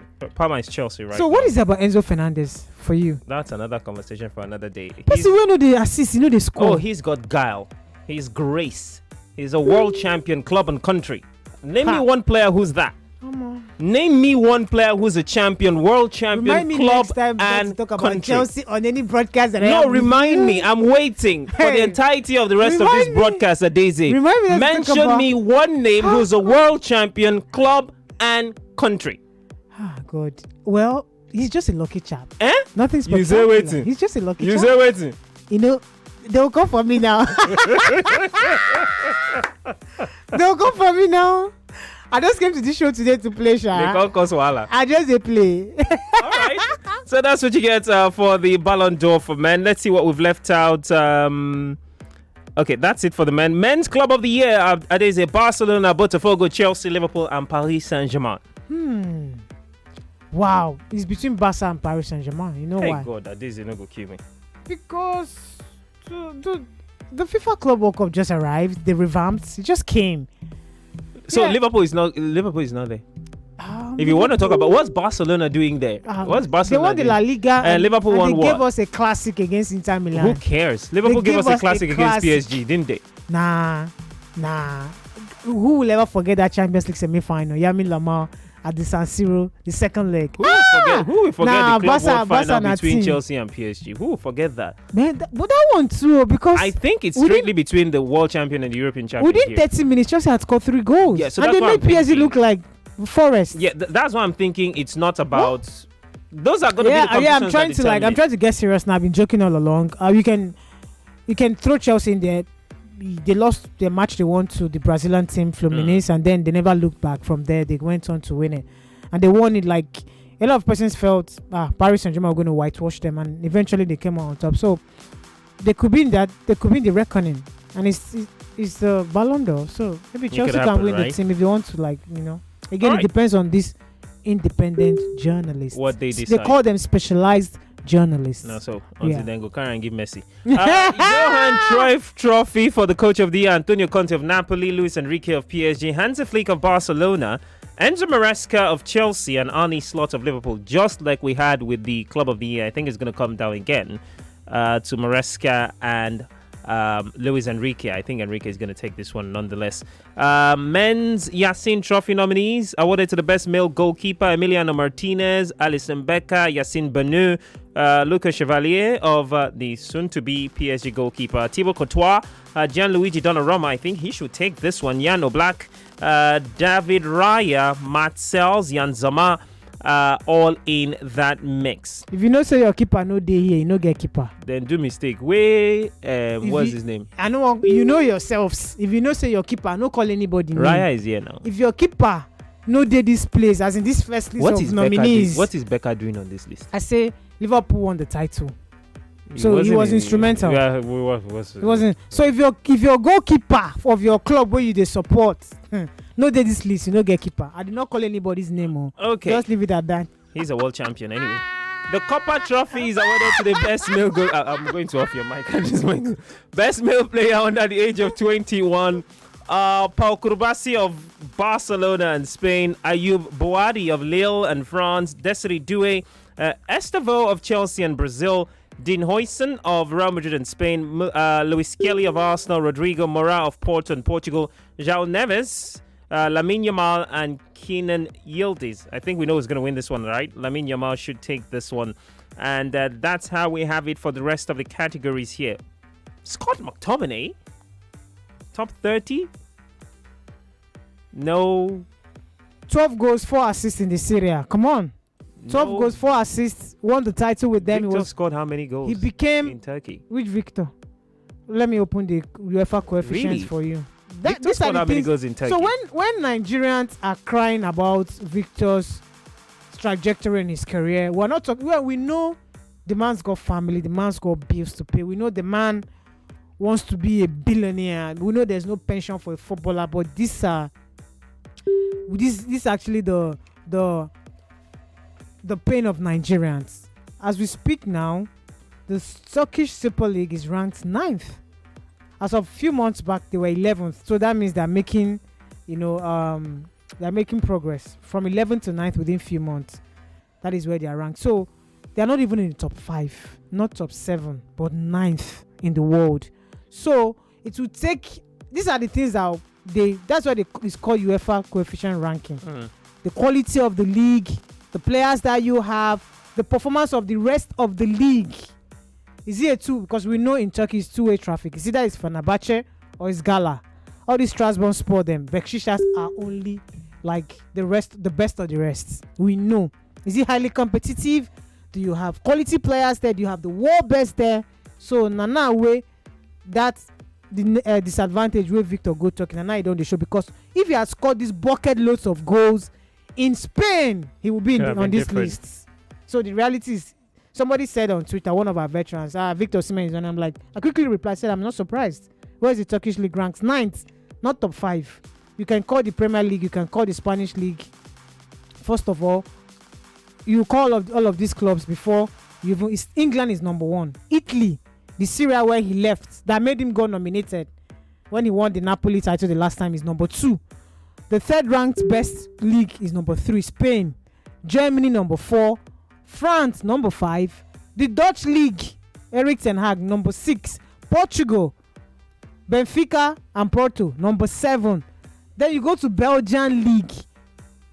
Chelsea, right? So what is it about Enzo Fernandez for you? That's another conversation for another day. But you know the assist, you know the score. Oh, he's got guile. He's grace. He's a world champion club and country. Name me one player who's that. Name me one player who's a champion, world champion, club and talk about country. Chelsea on any broadcast. Remind me. I'm waiting for the entirety of the rest of this broadcast, Daisy. Mention me one name who's a world champion, club and country. Ah, God. Well, he's just a lucky chap. You Nothing spectacular. say waiting. He's just a lucky chap. You say waiting. They'll come for me now. They'll come for me now. I just came to this show today to play, Sha. They can't cause wahala. I just play. All right. So that's what you get for the Ballon d'Or for men. Let's see what we've left out. Okay, that's it for the men. Men's Club of the Year. There's a Barcelona, Botafogo, Chelsea, Liverpool, and Paris Saint-Germain. Wow. It's between Barca and Paris Saint-Germain. You know why? Hey, God, that is not going to kill me. Because the FIFA Club World Cup just arrived. They revamped. It just came. So Liverpool is not there. If you want to talk about what's Barcelona doing there, what's Barcelona? They won the La Liga and Liverpool won they what? gave us a classic against Inter Milan. Who cares? Liverpool gave us a classic against PSG, didn't they? Nah. Who will ever forget that Champions League semi-final? Yamin Lamar at the San Siro, the second leg. Who will forget the club world final between team. Chelsea and PSG? Who will forget that? Man, but that one too, because I think it's strictly between the world champion and the European champion. Within 30 minutes, Chelsea had scored 3 goals. Yeah, so and that's they what made I'm PSG thinking. look like Forest. Yeah, that's why I'm thinking it's not about. Those are going to be the yeah. I'm trying to get serious now. I've been joking all along. You can throw Chelsea in there. They lost their match they won to the Brazilian team Fluminense, and then they never looked back from there. They went on to win it, and they won it like a lot of persons felt Paris Saint-Germain were going to whitewash them, and eventually they came out on top. So they could be in that. They could be in the reckoning, and it's the Ballon d'Or. So maybe Chelsea can win the team if they want to, like, you know. Again, it depends on these independent journalists. What they decide. They call them specialized journalists. No, so until then, go carry and give Messi. Johan Cruyff Trophy for the coach of the year, Antonio Conte of Napoli, Luis Enrique of PSG, Hansi Flick of Barcelona, Enzo Maresca of Chelsea, and Arne Slot of Liverpool. Just like we had with the club of the year, I think it's going to come down again to Maresca and Luis Enrique. I think Enrique is going to take this one nonetheless. Men's Yassin Trophy nominees awarded to the best male goalkeeper: Emiliano Martinez, Alisson Becker, Yacine Banu, Luca Chevalier of the soon-to-be PSG goalkeeper, Thibaut Courtois, Gianluigi Donnarumma. I think he should take this one. Jan Oblak, David Raya, Matt Sells, Jan Zama, all in that mix. If you know say your keeper no day here, you no get keeper. Then do mistake. What's his name? I know you know yourselves. If you know say your keeper, no call anybody. Raya is here now. If your keeper no day this place, as in this first list of nominees. What is Becker doing on this list? I say Liverpool won the title. So he was instrumental. Yeah, he wasn't. So if your goalkeeper of your club where you they support, no day this list, you no get keeper. I did not call anybody's name. Okay. Just leave it at that. He's a world champion anyway. The Copper Trophy is awarded to the best male goal. I'm going to off your mic at this point. Best male player under the age of 21. Pau Curbasi of Barcelona and Spain. Ayoub Boadi of Lille and France. Desiree Doué. Estevao of Chelsea and Brazil. Dean Huijsen of Real Madrid and Spain, Luis Kelly of Arsenal, Rodrigo Moura of Porto and Portugal, João Neves, Lamine Yamal, and Kenan Yildiz. I think we know who's going to win this one, right? Lamine Yamal should take this one. And that's how we have it for the rest of the categories here. Scott McTominay, top 30? No. 12 goals, 4 assists in the Serie A. Come on. 12 goals, 4 assists, won the title with them. Victor scored how many goals? He became in Turkey. Which Victor? Let me open the UEFA coefficients for you. Victor scored how many goals in Turkey? So when Nigerians are crying about Victor's trajectory in his career, we're not talking. Well, we know the man's got family, the man's got bills to pay. We know the man wants to be a billionaire. We know there's no pension for a footballer, but this is actually the pain of Nigerians. As we speak now, the Turkish Super League is ranked 9th. As of a few months back, they were 11th. So that means they're making, they're making progress from 11th to 9th within a few months. That is where they are ranked. So they're not even in the top 5, not top 7, but 9th in the world. So it will take. These are the things that's why it's called UEFA coefficient ranking. The quality of the league, the players that you have, the performance of the rest of the league. Is it a 2? Because we know in Turkey it's two-way traffic. It's either it's Fenerbahce or it's Gala. All these Strasbourg Sport, them Besiktas are only like the best of the rest. We know. Is it highly competitive? Do you have quality players there? Do you have the world best there? So Nana way that's the disadvantage where Victor go talking. Nana, you don't show, because if he had scored these bucket loads of goals in Spain, he will be on this list. So the reality is, somebody said on Twitter, one of our veterans, Victor Osimhen is on. I'm like, I quickly replied, said, I'm not surprised. Where is the Turkish league ranks? 9th, not top 5. You can call the Premier League, you can call the Spanish league. First of all, you call all of these clubs before England is number 1. Italy, the Syria where he left, that made him go nominated when he won the Napoli title the last time, is number 2. The 3rd ranked best league is number 3, Spain. Germany number 4, France number 5. The Dutch league, Erik ten Hag number 6. Portugal, Benfica and Porto number 7. Then you go to Belgian league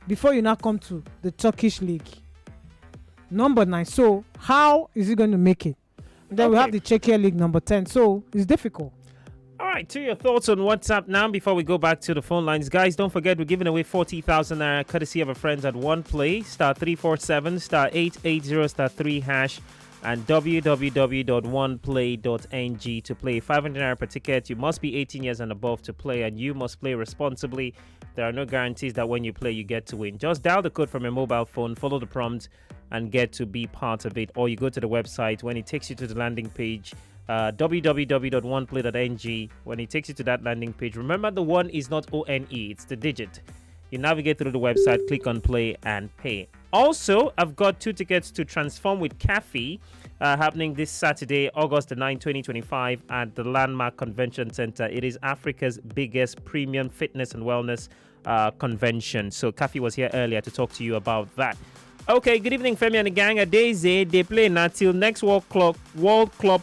before you now come to the Turkish league, number 9. So how is he going to make it? Then we have the Czechia league number 10. So it's difficult. All right, to your thoughts on WhatsApp now before we go back to the phone lines. Guys, don't forget we're giving away 40,000 naira courtesy of our friends at One Play, *347, *880, *3# and www.oneplay.ng to play. 500 naira per ticket. You must be 18 years and above to play, and you must play responsibly. There are no guarantees that when you play, you get to win. Just dial the code from your mobile phone, follow the prompt, and get to be part of it. Or you go to the website. When it takes you to the landing page, www.oneplay.ng. When it takes you to that landing page, remember the one is not ONE, it's the digit. You navigate through the website, click on play and pay. Also, I've got 2 tickets to Transform with Cafe happening this Saturday, August the 9th, 2025 at the Landmark Convention Center. It is Africa's biggest premium fitness and wellness convention. So Cafe was here earlier to talk to you about that. Okay, good evening, Femi and the gang. A Daisy, they play now till next World Club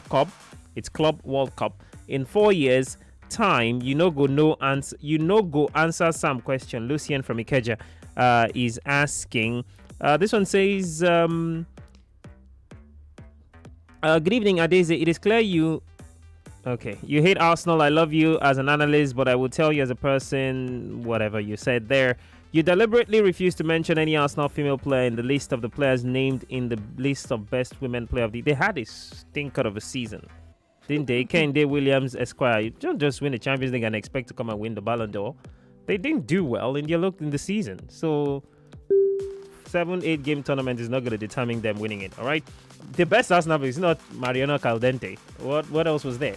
Cup. It's Club World Cup. In 4 years' time, you know go answer some question. Lucien from Ikeja is asking. This one says, good evening, Adeze. It is clear you hate Arsenal. I love you as an analyst, but I will tell you as a person, whatever you said there. You deliberately refused to mention any Arsenal female player in the list of the players named in the list of best women player of the. They had a stinker of a season, didn't they? Kende Williams Esquire. You don't just win the Champions League and expect to come and win the Ballon d'Or. They didn't do well in the season. So 7-8 game tournament is not going to determine them winning it. All right. The best Arsenal is not Mariana Caldente. What else was there?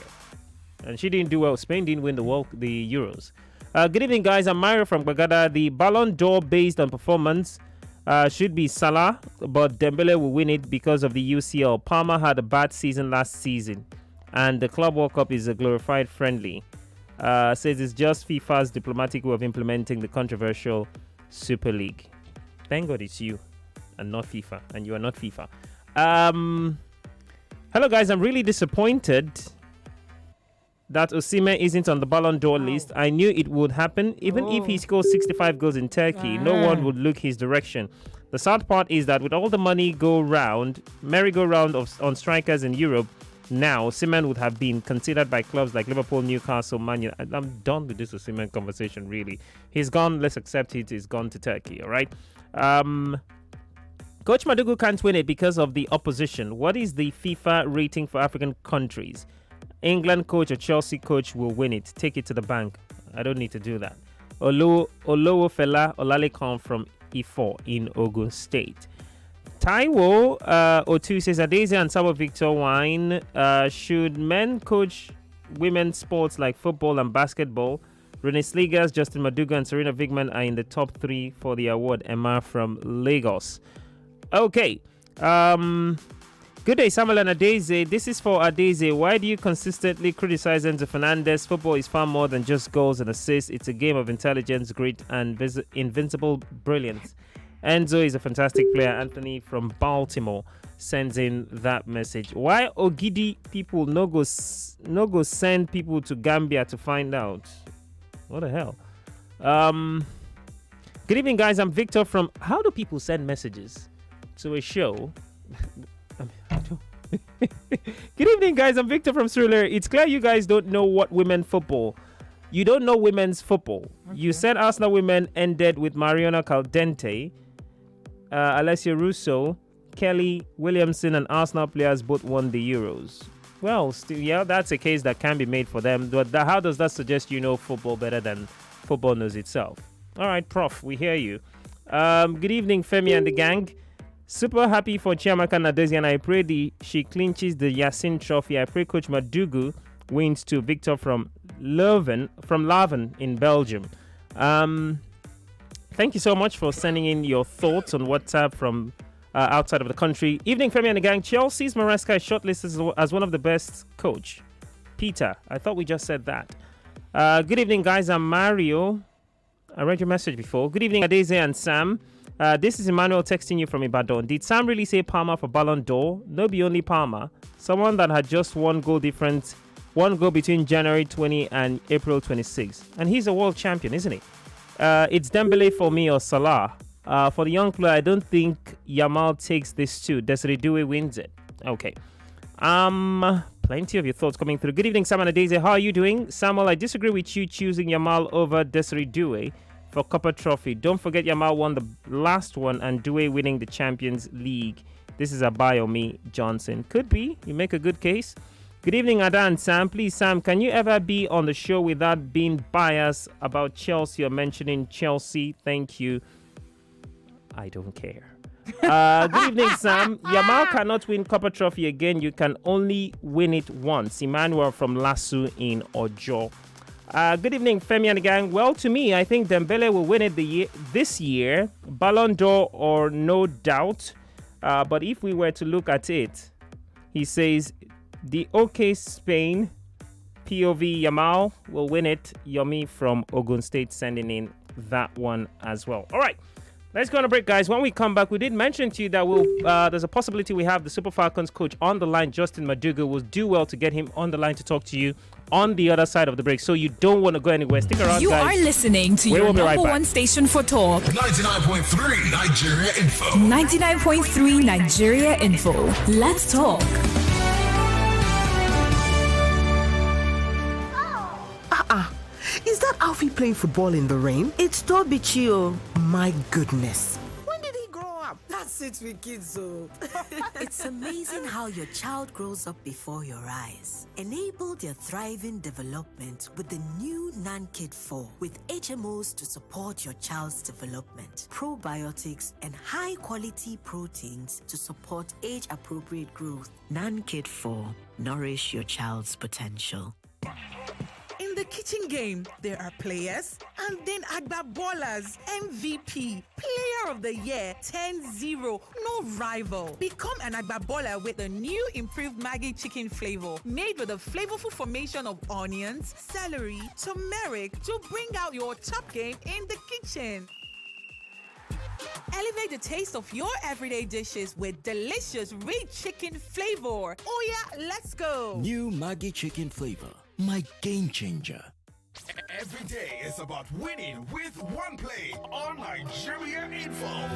And she didn't do well. Spain didn't win the Euros. Good evening, guys. I'm Mario from Bagada. The Ballon d'Or based on performance should be Salah, but Dembele will win it because of the UCL. Palmer had a bad season last season, and the Club World Cup is a glorified friendly. Says it's just FIFA's diplomatic way of implementing the controversial Super League. Thank God it's you and not FIFA, and you are not FIFA. Hello, guys. I'm really disappointed that Osimhen isn't on the Ballon d'Or list. I knew it would happen. Even if he scores 65 goals in Turkey, no one would look his direction. The sad part is that with all the money merry-go-round on strikers in Europe, now Osimhen would have been considered by clubs like Liverpool, Newcastle, Man United. I'm done with this Osimhen conversation, really. He's gone. Let's accept it. He's gone to Turkey, all right? Coach Madugu can't win it because of the opposition. What is the FIFA rating for African countries? England coach or Chelsea coach will win it. Take it to the bank. I don't need to do that. Olowo Fela Olalekan from Ifo in Ogun State. Taiwo Otu says Adeze and Sabo Victor Wine. Should men coach women's sports like football and basketball? Rene Sligas, Justin Maduga, and Serena Vigman are in the top 3 for the award. Emma from Lagos. Okay. Good day, Samuel and Adeze. This is for Adeze. Why do you consistently criticize Enzo Fernandez? Football is far more than just goals and assists. It's a game of intelligence, grit, and invincible brilliance. Enzo is a fantastic player. Anthony from Baltimore sends in that message. Why Ogidi people no go send people to Gambia to find out? What the hell? Good evening, guys. I'm Victor from... How do people send messages to a show? Good evening, guys. I'm Victor from Sriller. It's clear you guys don't know what women's football. You don't know women's football. Okay. You said Arsenal women ended with Mariana Caldente, Alessia Russo, Kelly Williamson, and Arsenal players both won the Euros. Well, still, yeah, that's a case that can be made for them. But how does that suggest you know football better than football knows itself? All right, Prof, we hear you. Good evening, Femi and the gang. Super happy for Chiamaka Nadezi, and I pray she clinches the Yasin Trophy. I pray Coach Madugu wins to Victor from Leuven in Belgium. Thank you so much for sending in your thoughts on WhatsApp from outside of the country. Evening, Femi and the gang. Chelsea's Maresca is shortlisted as one of the best coach. Peter, I thought we just said that. Good evening, guys. I'm Mario. I read your message before. Good evening, Adeze and Sam. This is Emmanuel texting you from Ibadan. Did Sam really say Palmer for Ballon d'Or? No, be only Palmer. Someone that had just one goal between January 20 and April 26. And he's a world champion, isn't he? It's Dembele for me or Salah. For the young player, I don't think Yamal takes this too. Desiree Doué wins it. Okay. Plenty of your thoughts coming through. Good evening, Sam and Adeze. How are you doing? Samuel, I disagree with you choosing Yamal over Desiree Doué for Copper Trophy. Don't forget Yamal won the last one and Doué winning the Champions League. This is a buy on me, Johnson. Could be. You make a good case. Good evening, Ada and Sam. Please, Sam, can you ever be on the show without being biased about Chelsea or mentioning Chelsea? Thank you. I don't care. Good evening, Sam. Yamal cannot win Copper Trophy again. You can only win it once. Emmanuel from Lasso in Ojo. Good evening, Femi and the gang. Well, to me, I think Dembele will win it this year. Ballon d'Or or no doubt. But if we were to look at it, he says the OK Spain POV Yamal will win it. Yomi from Ogun State sending in that one as well. All right. Let's go on a break, guys. When we come back, we did mention to you that there's a possibility we have the Super Falcons coach on the line, Justin Madugu. We'll do well to get him on the line to talk to you on the other side of the break. So you don't want to go anywhere. Stick around, you guys. You are listening to your number one station for talk. 99.3 Nigeria Info. 99.3 Nigeria Info. Let's talk. Is that Alfie playing football in the rain? It's Toby Chio. My goodness. When did he grow up? That's it with kids, so. It's amazing how your child grows up before your eyes. Enable their thriving development with the new NanKid 4 with HMOs to support your child's development, probiotics, and high-quality proteins to support age-appropriate growth. NanKid 4. Nourish your child's potential. In the kitchen game, there are players and then Agba Ballers, MVP, Player of the Year, 10-0, no rival. Become an Agba Baller with the new improved Maggi chicken flavor, made with a flavorful formation of onions, celery, turmeric to bring out your top game in the kitchen. Elevate the taste of your everyday dishes with delicious rich chicken flavor. Oh yeah, let's go. New Maggi chicken flavor. My game changer. Every day is about winning with one play on Nigeria Info.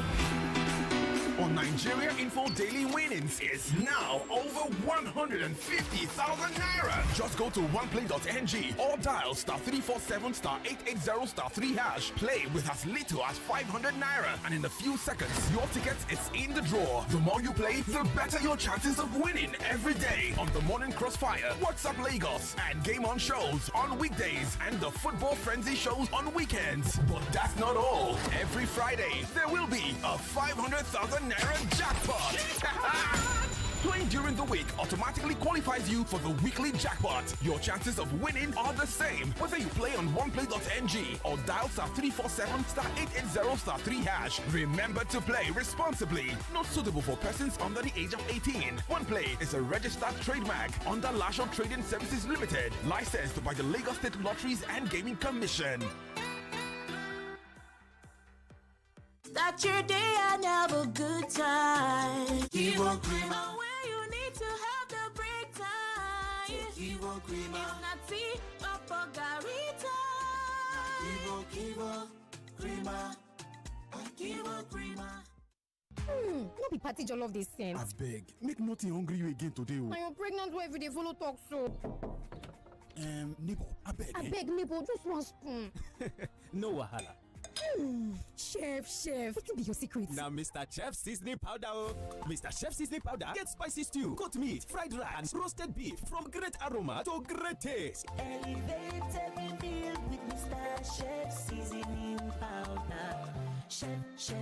On Nigeria Info, daily winnings is now over 150,000 naira. Just go to oneplay.ng or dial *347 *880 *3#. Play with as little as 500 naira, and in a few seconds, your ticket is in the draw. The more you play, the better your chances of winning every day on the Morning Crossfire, WhatsApp Lagos, and Game On shows on weekdays, and the Football Frenzy shows on weekends. But that's not all. Every Friday, there will be a 500,000 naira jackpot. Playing during the week automatically qualifies you for the weekly jackpot. Your chances of winning are the same whether you play on oneplay.ng or dial *347 *880 *3#. Remember to play responsibly. Not suitable for persons under the age of 18. OnePlay is a registered trademark under Lasho Trading Services Limited, licensed by the Lagos State Lotteries and Gaming Commission. Start your day and have a good time. Kivo Creamer. Where you need to have the break time. Kivo Creamer. It's not tea, but margarita. Kivo Creamer. Kivo Creamer. No be party jollof this thing. I beg, make nothing hungry you again today. I am pregnant where every day follow talk so. Neighbor, I beg. I beg, neighbor, just one spoon. No wahala. Chef, what can be your secret? Now, Mr. Chef Seasoning Powder. Mr. Chef Seasoning Powder gets spicy stew, goat meat, fried rice, and roasted beef from great aroma to great taste. Elevate every meal with Mr. Chef Seasoning Powder. Chef.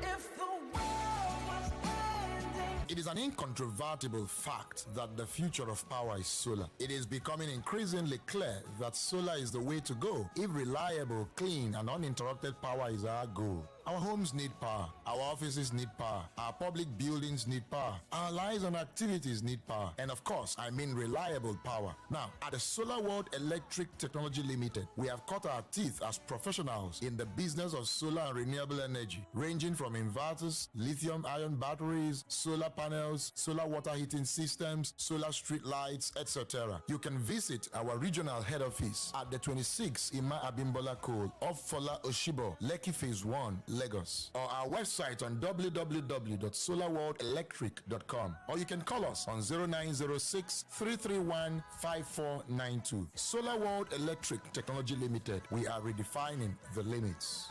If the world was ending. It is an incontrovertible fact that the future of power is solar. It is becoming increasingly clear that solar is the way to go if reliable, clean, and uninterrupted power is our goal. Our homes need power. Our offices need power. Our public buildings need power. Our lives and activities need power. And of course, I mean reliable power. Now, at the Solar World Electric Technology Limited, we have cut our teeth as professionals in the business of solar and renewable energy, ranging from inverters, lithium-ion batteries, solar panels, solar water heating systems, solar street lights, etc. You can visit our regional head office at the 26 Ima Abimbola Code off Fola Oshibo, Lekki Phase 1, Lagos, or our website on www.solarworldelectric.com, or you can call us on 0906 331 5492. Solar World Electric Technology Limited. We are redefining the limits.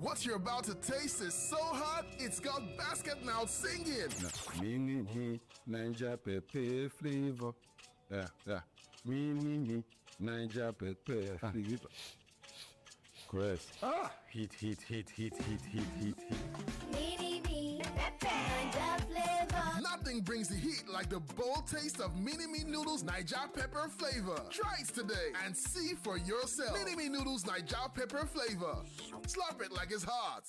What you're about to taste is so hot, it's got basket mouth singing. Mini Niger pepper flavor. Yeah. Mini Niger pepper flavor. Chris. Heat. Mini pepper, Niger flavor. Nothing brings the heat like the bold taste of Mini Me Noodles Niger Pepper Flavor. Try it today and see for yourself. Mini Me Noodles Niger Pepper Flavor. Slap it like it's hot.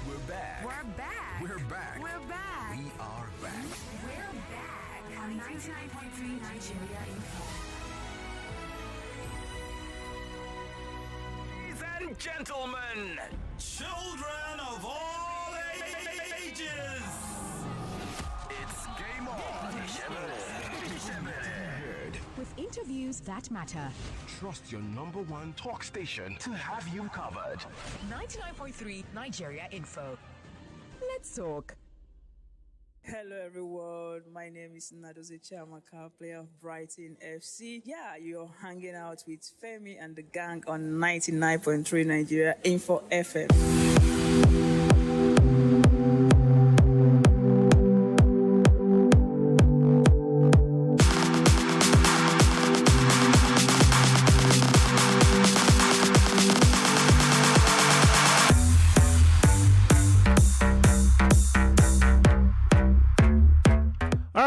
We're back. We're back. We are back. We're back. We're back on 99.3 Nigeria Info. Ladies and gentlemen, children of all ages, it's game on. With interviews that matter. Trust your number one talk station to have you covered. 99.3 Nigeria Info. Let's talk. Hello everyone, my name is Nadoze Chiamaka, player of Brighton FC. Yeah, you're hanging out with Femi and the gang on 99.3 Nigeria Info FM.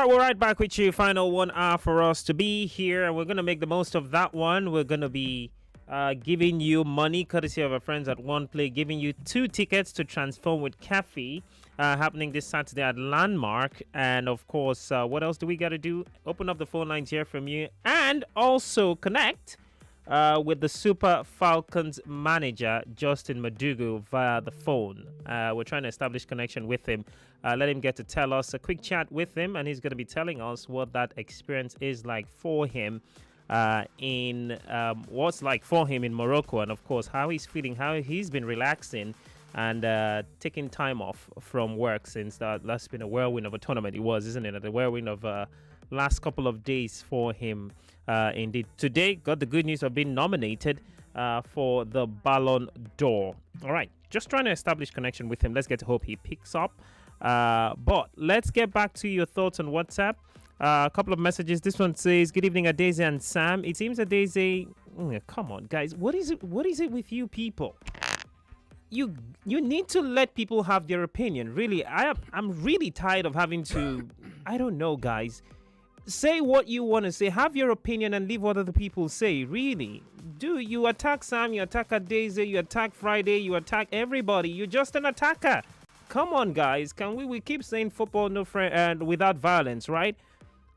We're right back with you. Final 1 hour for us to be here, and we're going to make the most of that one. We're going to be giving you money, courtesy of our friends at One Play, giving you 2 tickets to Transform with Cafe, happening this Saturday at Landmark. And of course, what else do we got to do? Open up the phone lines here from you, and also connect with the Super Falcons manager, Justin Madugu, via the phone. We're trying to establish connection with him. Let him get to tell us a quick chat with him, and he's going to be telling us what that experience is like for him what's like for him in Morocco, and of course how he's feeling, how he's been relaxing and taking time off from work since that's been a whirlwind of a tournament. It was, isn't it? A whirlwind of last couple of days for him. Indeed, today got the good news of being nominated for the Ballon d'Or. All right, just trying to establish connection with him. Let's get to hope he picks up. But let's get back to your thoughts on WhatsApp. A couple of messages. This one says, "Good evening, Adeze and Sam. It seems Adeze, come on, guys. What is it with you people? You need to let people have their opinion. Really, I'm really tired of having to. I don't know, guys. Say what you want to say. Have your opinion and leave what other people say. Really, you attack Sam, you attack Adeze, you attack Friday, you attack everybody. You're just an attacker. Come on, guys. Can we keep saying football no friend and without violence, right?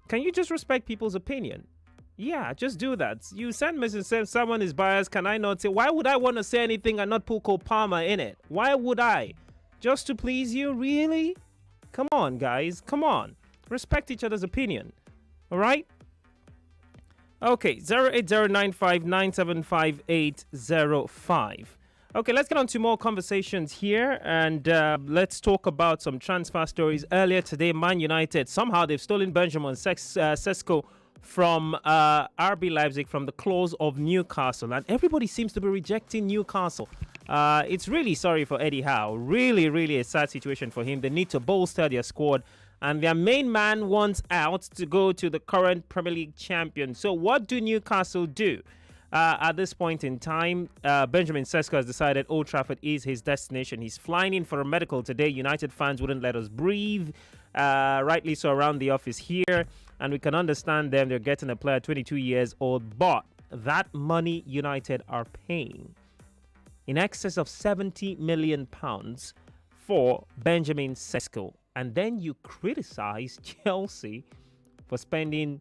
Can you just respect people's opinion? Yeah, just do that. You send message saying someone is biased. Can I not say? Why would I want to say anything and not put Cole Palmer in it? Why would I? Just to please you? Really? Come on, guys. Come on. Respect each other's opinion. All right? Okay, 08095975805. Okay, let's get on to more conversations here, and let's talk about some transfer stories. Earlier today, Man United, somehow they've stolen Benjamin Sesko from RB Leipzig from the claws of Newcastle, and everybody seems to be rejecting Newcastle. It's really sorry for Eddie Howe. Really, really a sad situation for him. They need to bolster their squad, and their main man wants out to go to the current Premier League champion. So what do Newcastle do? At this point in time, Benjamin Sesko has decided Old Trafford is his destination. He's flying in for a medical today. United fans wouldn't let us breathe, rightly so, around the office here. And we can understand them. They're getting a player 22 years old. But that money United are paying, in excess of £70 million for Benjamin Sesko. And then you criticize Chelsea for spending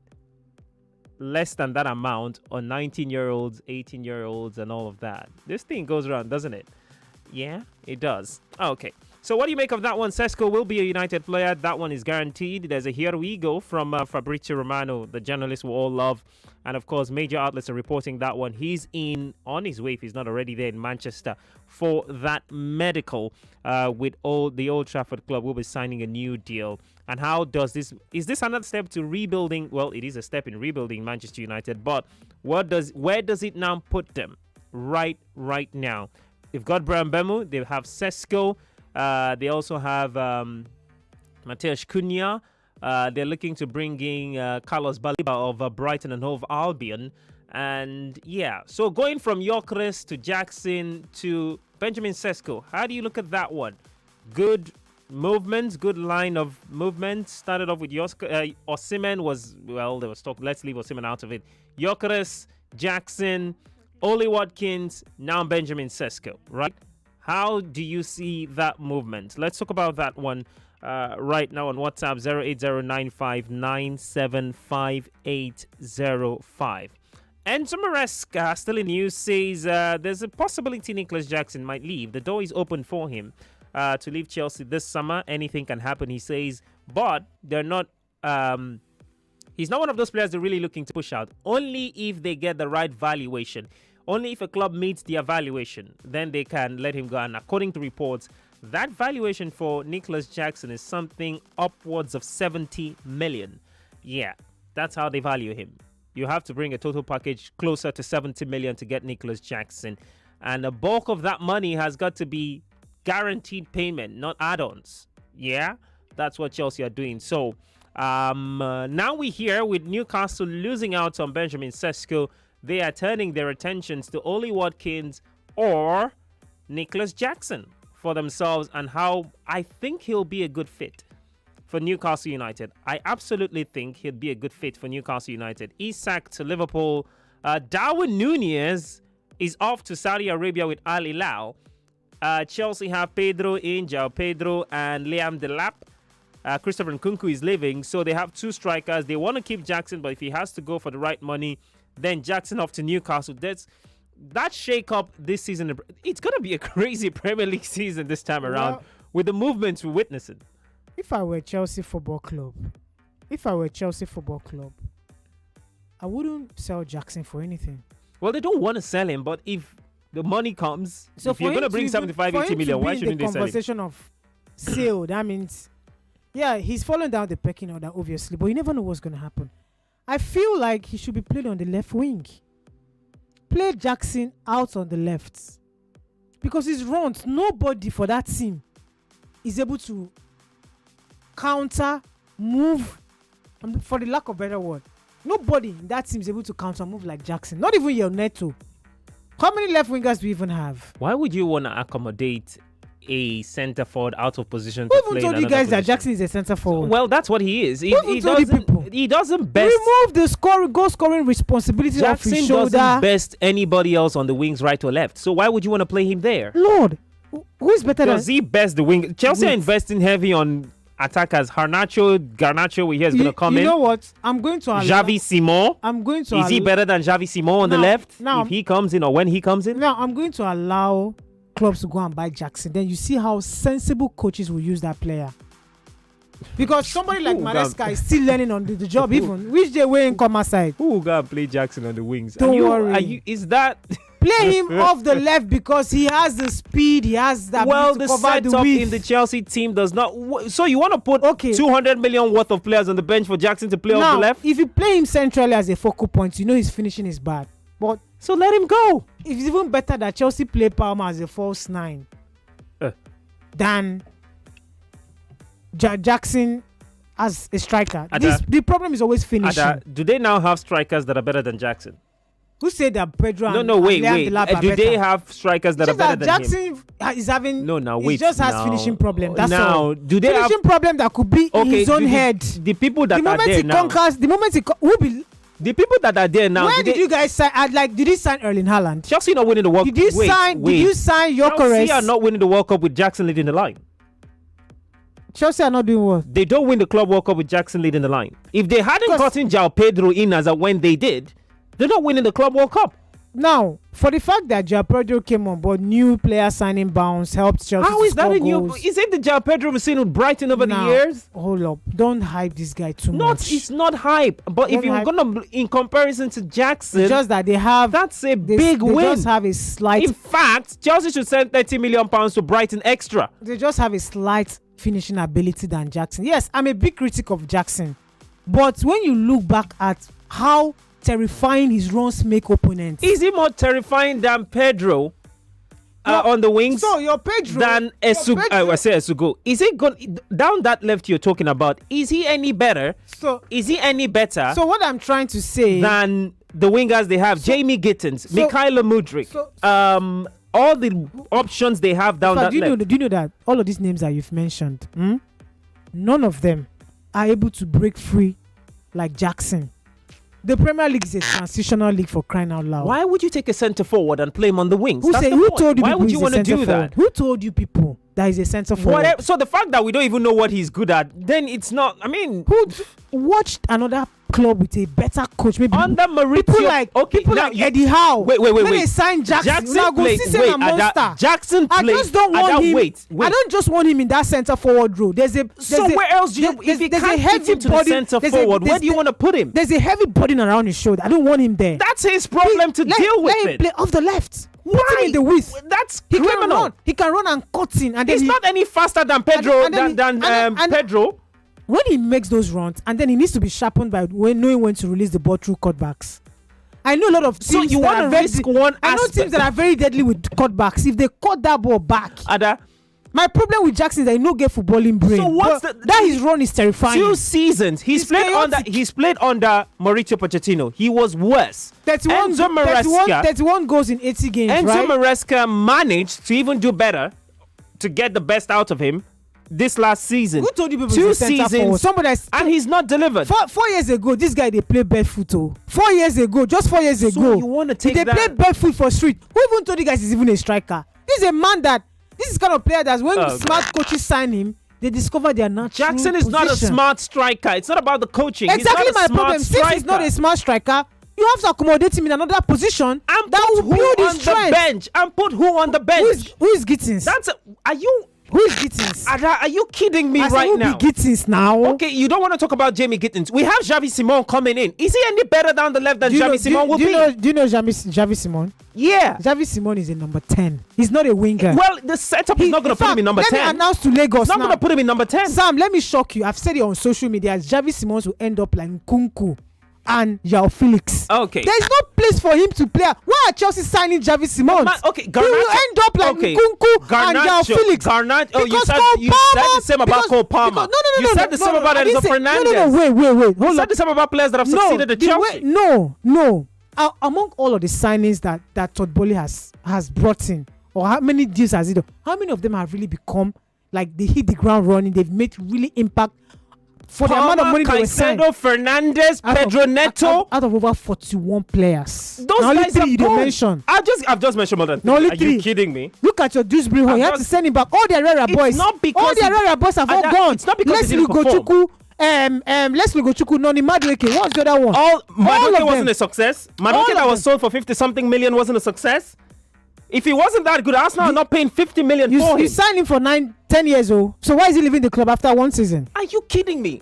less than that amount on 19-year-olds, 18-year-olds, and all of that. This thing goes around, doesn't it? Yeah, it does. Okay. So what do you make of that one? Sesko will be a United player. That one is guaranteed. There's a here we go from Fabrizio Romano, the journalist we all love. And of course, major outlets are reporting that one. He's on his way, if he's not already there, in Manchester for that medical with the Old Trafford club. Will be signing a new deal. And how does this, is this another step to rebuilding? Well, it is a step in rebuilding Manchester United, but where does it now put them right now? They've got Brian Bemu, they have Sesko, they also have Mateusz Cunha. They're looking to bring in Carlos Baliba of Brighton and Hove Albion. And yeah, so going from Gyökeres to Jackson to Benjamin Sesko, how do you look at that one? Good movements, good line of movement. Started off with Osimhen was, well, there was talk, let's leave Osimhen out of it. Gyökeres, Jackson, Oli Watkins, now Benjamin Sesko, right? How do you see that movement? Let's talk about that one right now on WhatsApp, 08095975805. Enzo Maresca, still in news, says there's a possibility Nicholas Jackson might leave. The door is open for him to leave Chelsea this summer. Anything can happen, he says. But they're not... he's not one of those players they're really looking to push out. Only if they get the right valuation. Only if a club meets the evaluation, then they can let him go. And according to reports, that valuation for Nicholas Jackson is something upwards of 70 million. Yeah, that's how they value him. You have to bring a total package closer to 70 million to get Nicholas Jackson. And the bulk of that money has got to be guaranteed payment, not add-ons. Yeah, that's what Chelsea are doing. So now we hear with Newcastle losing out on Benjamin Sesko, they are turning their attentions to Oli Watkins or Nicholas Jackson for themselves, and how I think he'll be a good fit for Newcastle United. I absolutely think he'll be a good fit for Newcastle United. Isak to Liverpool. Darwin Nunez is off to Saudi Arabia with Al Hilal. Chelsea have Pedro in, João Pedro and Liam Delap. Christopher Nkunku is leaving, so they have two strikers. They want to keep Jackson, but if he has to go for the right money, then Jackson off to Newcastle. That shake-up this season, it's going to be a crazy Premier League season this time around with the movements we're witnessing. If I were Chelsea Football Club, I wouldn't sell Jackson for anything. Well, they don't want to sell him, but if the money comes, so if you're going to bring 75, 80 million, why shouldn't they sell him? The conversation of sale, that means, yeah, he's fallen down the pecking order, obviously, but you never know what's going to happen. I feel like he should be played on the left wing. Play Jackson out on the left. Because his runs, nobody for that team is able to counter, move, for the lack of a better word. Nobody in that team is able to counter move like Jackson. Not even your Neto. How many left wingers do we even have? Why would you want to accommodate a centre forward out of position to Who play even told you guys that Jackson is a centre forward? Well, that's what he is. He doesn't best remove the goal scoring responsibility off his shoulder. Jackson doesn't best anybody else on the wings, right or left. So why would you want to play him there? Lord, who is better than? Does he best the wing? Chelsea are investing heavy on attackers. Garnacho, we hear is going to come in. You know what? I'm going to Xavi Simon. Is he better than Xavi Simon on the left? If he comes in or when he comes in? Now I'm going to allow clubs to go and buy Jackson. Then you see how sensible coaches will use that player. Because somebody like Maresca is still learning on the job, even which they way in comma side. Who will go and play Jackson on the wings? Don't worry. Is that play him off the left because he has the speed, he has the ability to cover the setup width. in the Chelsea team does not. So you want to put 200 million worth of players on the bench for Jackson to play off the left? If you play him centrally as a focal point, you know his finishing is bad. But so let him go. It's even better that Chelsea play Palmer as a false nine than Jackson as a striker. The problem is always finishing. Do they now have strikers that are better than Jackson? Who said that Pedro wait. Do they have strikers that are better than Jackson him? Jackson is having... He just has finishing problem. That's all. Do they finishing problem that could be in his own head. The people that are there now... The moment he will be... The people that are there now... When did you guys sign... did you sign Erling Haaland? Chelsea not winning the World Cup. Did you sign Gyökeres? Chelsea are not winning the World Cup with Jackson leading the line. Chelsea are not doing what? They don't win the Club World Cup with Jackson leading the line. If they hadn't gotten João Pedro in as when they did, they're not winning the Club World Cup. Now, for the fact that Joao Pedro came on board, new player signing bounce helped Chelsea. How is that a new? Goals. Is it the Joao Pedro we've seen with Brighton over the years? Hold up, don't hype this guy too much. It's not hype. But if you're gonna, in comparison to Jackson, it's just that that's a big win. They just have a slight. In fact, Chelsea should send £30 million to Brighton extra. They just have a slight finishing ability than Jackson. Yes, I'm a big critic of Jackson, but when you look back at how terrifying his runs make opponents, is he more terrifying than Pedro on the wings? So your Pedro than Esugo. I say Esugo. Is he going down that left you're talking about? Is he any better? Is he any better? So what I'm trying to say than the wingers they have, Jamie Gittins, Mikhailo Mudryk, all the options they have down that left. Do you know that all of these names that you've mentioned, none of them are able to break free like Jackson? The Premier League is a transitional league, for crying out loud. Why would you take a centre forward and play him on the wings? Who told you? Why would you want to do that? Who told you people that he's a centre forward? So the fact that we don't even know what he's good at, then it's not. I mean, who watched another club with a better coach? Maybe under Maurizio. People like Eddie Howe. Wait. When they signed Jackson played. Jackson played. I just don't want him. I don't just want him in that centre forward role. Where else do you? If he can't fit into the centre forward, where do you want to put him? There's a heavy burden around his shoulder. I don't want him there. That's his problem to deal with. Let him play off the left. Why? Put him in the width. That's criminal. He can run and cut in, and he's not any faster than Pedro. Pedro. When he makes those runs, and then he needs to be sharpened by knowing when to release the ball through cutbacks. I know a lot of teams. So you want to risk one aspect. I know teams that are very deadly with cutbacks. If they cut that ball back, my problem with Jackson is that he no get footballing brain. So what's that his run is terrifying. 2 seasons he's played under Mauricio Pochettino. He was worse. 31 goals in 80 games. Enzo Maresca managed to even do better to get the best out of him this last season. Who told you people 2 seasons? And he's not delivered. 4 years ago, this guy they play barefoot. 4 years ago, just 4 years ago, you want to take they play barefoot for street. Who even told you guys he's even a striker? This is a man that this is kind of player that when smart coaches sign him, they discover they are not. Jackson is not a smart striker. It's not about the coaching. Exactly he's not my problem. Since he's not a smart striker, you have to accommodate him in another position and that will build his strength. The bench and put who on the bench? Who is Gittins? Who is Gittins? Are you kidding me right now? Who be Gittins now? Okay, you don't want to talk about Jamie Gittins. We have Xavi Simon coming in. Is he any better down the left than Xavi Simon will be? Do you know Xavi Simon? Yeah. Xavi Simon is a number 10. He's not a winger. Well, the setup is not going to put him in number 10. Let me announce to Lagos not going to put him in number 10. Sam, let me shock you. I've said it on social media. Xavi Simons will end up like Nkunku and Joao Felix. Okay. There's no place for him to play. Why are Chelsea signing Xavi Simons? Okay, he will end up like Nkunku and Joao Felix. You said the same about Cole Palmer. You said the same about Enzo Fernandez. No, wait. You said the same about players that have succeeded at Chelsea. No. Among all of the signings that Todd Boehly has brought in, or how many deals has he done? How many of them have really become like they hit the ground running? They've made really impact for the amount of money they were signed. Fernandez, Pedro Neto, out of over 41 players. Those guys three you mentioned. I've just mentioned more than 3. Are you kidding me? Look at your Dewsbury Hall. You have to send him back. All the Herrera boys. Not because all the Herrera boys have all gone. It's not because they didn't perform. Leslie Gochukwu, Noni Madueke. What's the other one? Madueke wasn't a success. Madueke that was sold for 50-something million wasn't a success. If he wasn't that good, Arsenal are not paying 50 million for him. You signed him for 9-10 years old. So why is he leaving the club after 1 season? Are you kidding me?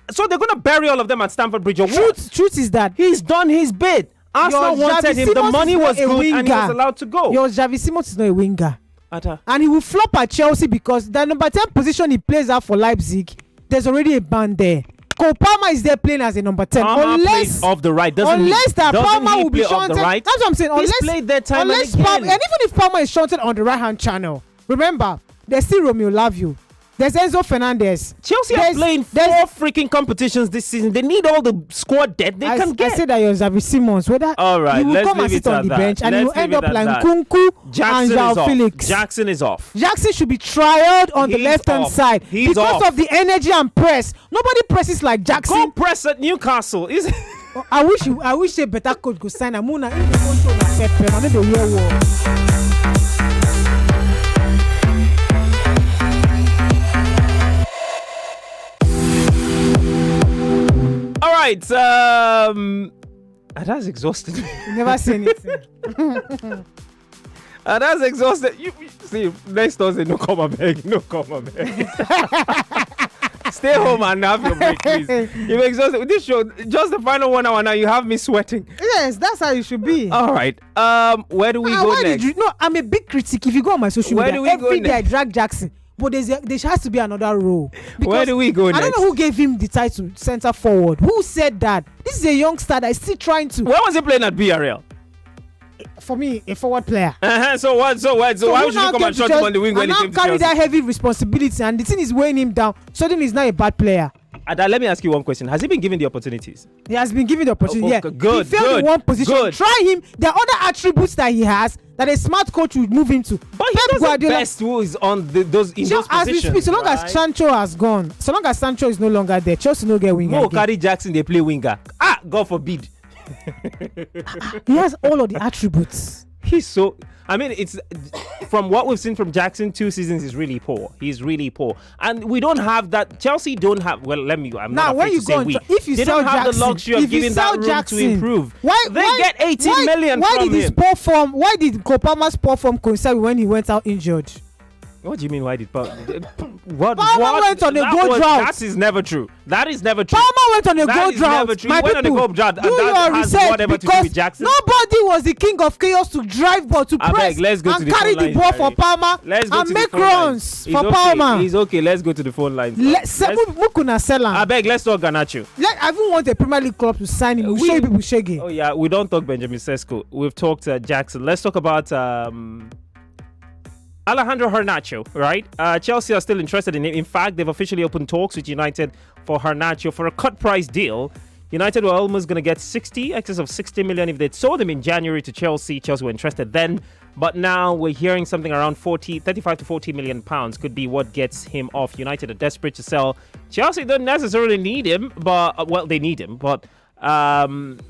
So they're going to bury all of them at Stamford Bridge. Truth is that he's done his bit. Arsenal wanted him. The money was good and he was allowed to go. Your Xavi Simons is not a winger. And he will flop at Chelsea because the number 10 position he plays out for Leipzig, there's already a band there. Cole Palmer is there playing as a number 10. Unless off the right, unless Palmer will be shunted. Right? That's what I'm saying. He's played that time and again. And even if Palmer is shunted on the right hand channel, remember there's still Romeo Lavio. There's Enzo Fernandez. Chelsea are playing 4 freaking competitions this season. They need all the squad depth they can get. I said that you're Xavi Simons. All right, you will come and sit on the bench and you will end up like Nkunku and Joao Felix. Jackson is off. Jackson should be trialed on the left-hand side because of the energy and press. Nobody presses like Jackson. Go press at Newcastle. I wish a better coach could sign a Muna. I need the real world. All right. That's exhausted. You never say anything. That's exhausted. You see, next Thursday, no come and beg. No come and beg. Stay home and have your break, please. You're exhausted. With this show, just the final 1 hour now, you have me sweating. Yes, that's how you should be. All right. Where do we go next? I'm a big critic. If you go on my social media, every day I drag Jackson. But there has to be another role. Where do we go next? I don't know who gave him the title center forward. Who said that? This is a youngster that is still trying to. Where was he playing at BRL? For me, a forward player. So why should you come and shot him on the wing when he came to carry Chelsea? that heavy responsibility, and the thing is weighing him down. Suddenly, he's not a bad player. Ada, let me ask you one question. Has he been given the opportunities? He has been given the opportunity. Okay, good. He failed in one position. Try him. There are other attributes that he has that a smart coach would move him to. But he does the best who is on those positions. As we speak, so long as Sancho has gone, so long as Sancho is no longer there, Chelsea no get winger. No, carry Jackson, they play winger. God forbid. He has all of the attributes. He's so. I mean, it's from what we've seen from Jackson, 2 seasons is really poor. He's really poor, and we don't have that. Chelsea don't have. Well, let me. I'm not afraid to say we. If you they sell don't have Jackson, the luxury of giving that room Jackson, to improve. Why they get 18 million why from did his him? poor form? Why did Kopama's poor form coincide when he went out injured? What do you mean? Why did Palmer went on a goal drought? That is never true. That is never true. Palmer went on a goal drought. Never true. My He went on a goal drought. do And your that has research whatever to do because with Jackson. nobody was the king of chaos to drive ball to press Let's go to and the carry phone the ball lines, for Palmer Let's go and to make the phone runs lines. for It's okay. Palmer. It's okay. Let's go to the phone lines. Mukuna sell him. I beg. Let's talk Garnacho. I even want a Premier League club to sign him. We'll show you people shaking. Oh yeah, we don't talk Benjamin Sesko. We've talked Jackson. Let's talk about Alejandro Garnacho, right? Chelsea are still interested in him. In fact, they've officially opened talks with United for Garnacho for a cut price deal. United were almost going to get excess of 60 million if they'd sold him in January to Chelsea. Chelsea were interested then, but now we're hearing something around 35 to 40 million pounds could be what gets him off. United are desperate to sell. Chelsea don't necessarily need him, but they need him, but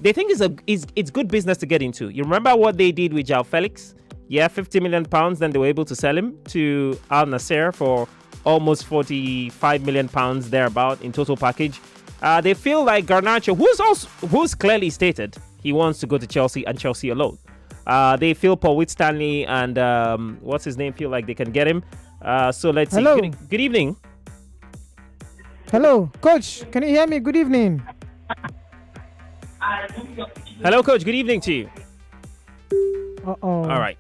they think it's good business to get into. You remember what they did with João Felix? Yeah, 50 million pounds. Then they were able to sell him to Al Nassr for almost 45 million pounds thereabout in total package. They feel like Garnacho, who's clearly stated he wants to go to Chelsea and Chelsea alone. They feel Paul Whitstanley and what's his name feel like they can get him. So let's see. Good evening. Hello, Coach. Can you hear me? Good evening. Hello, Coach. Good evening to you. Uh-oh. All right.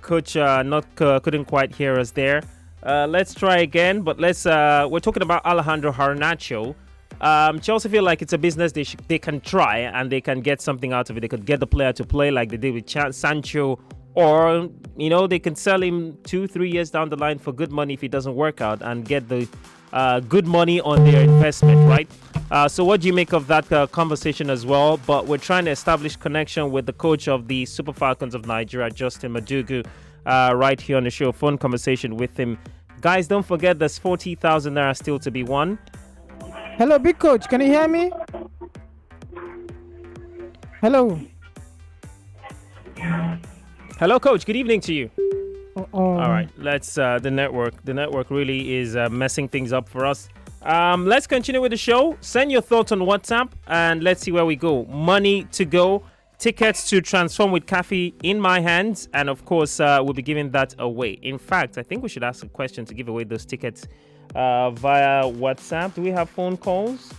Coach couldn't quite hear us there. Let's try again, but we're talking about Alejandro Garnacho. Chelsea feel like it's a business they can try and they can get something out of it. They could get the player to play like they did with Sancho, or they can sell him 2-3 years down the line for good money if it doesn't work out and get the good money on their investment, right? So what do you make of that conversation as well? But we're trying to establish connection with the coach of the Super Falcons of Nigeria, Justin Madugu, right here on the show. Phone conversation with him. Guys, don't forget there's 40,000 naira still to be won. Hello, big coach. Can you hear me? Hello. Hello, coach. Good evening to you. All right, let's the network really is messing things up for us. Let's continue with the show. Send your thoughts on WhatsApp and let's see where we go. Money to go, tickets to Transform with Cafe in my hands, and of course we'll be giving that away. In fact, I think we should ask a question to give away those tickets via WhatsApp. Do we have phone calls?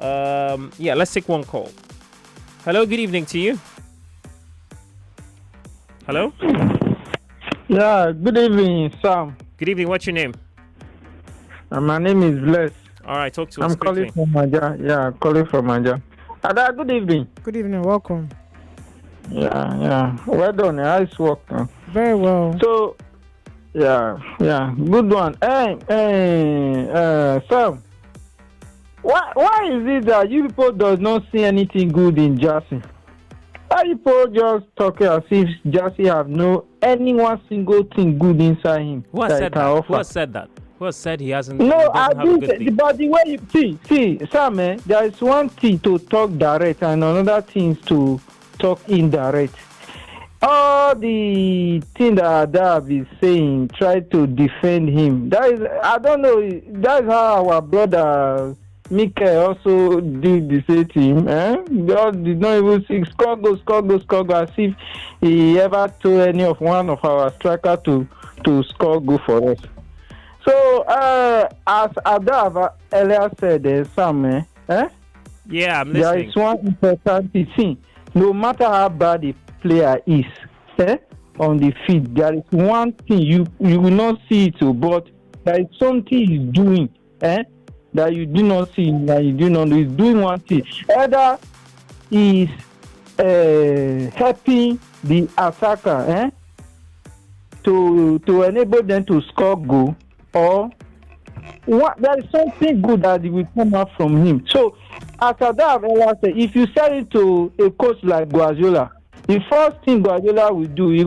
Yeah, let's take one call. Hello, good evening to you. Hello? Yeah, good evening, Sam. Good evening, what's your name? My name is Bless. All right, talk to us I'm quickly. calling from Maja. Yeah, calling from Maja. Ada, good evening. Good evening, welcome. Yeah. Well done, nice work. Very well. So, yeah, good one. Hey, Sam. Why is it that you people does not see anything good in Jassy? Why people just talking as if Jassy have no any one single thing good inside him? Who has said that? Who has said that? Who has said he hasn't? No, he I doesn't have a good do. thing? But the way you see, Sam, there is one thing to talk direct and another thing to talk indirect. All the thing that Adab is saying, try to defend him. That is, I don't know. That's how our brother Mikel also did the same thing. God did not even see score go as if he ever told any of one of our striker to score go for us. So as Adav earlier said, Sam, Yeah, I'm there listening. is one important thing. No matter how bad the player is, on the field, there is one thing you will not see it, but there is something he's doing, that you do not see, that you do not know. He's doing one thing. Either he's helping the attacker, to enable them to score goal, or there is something good that will come out from him. So, as Adav earlier said, if you sell it to a coach like Guardiola, the first thing Guardiola will do, he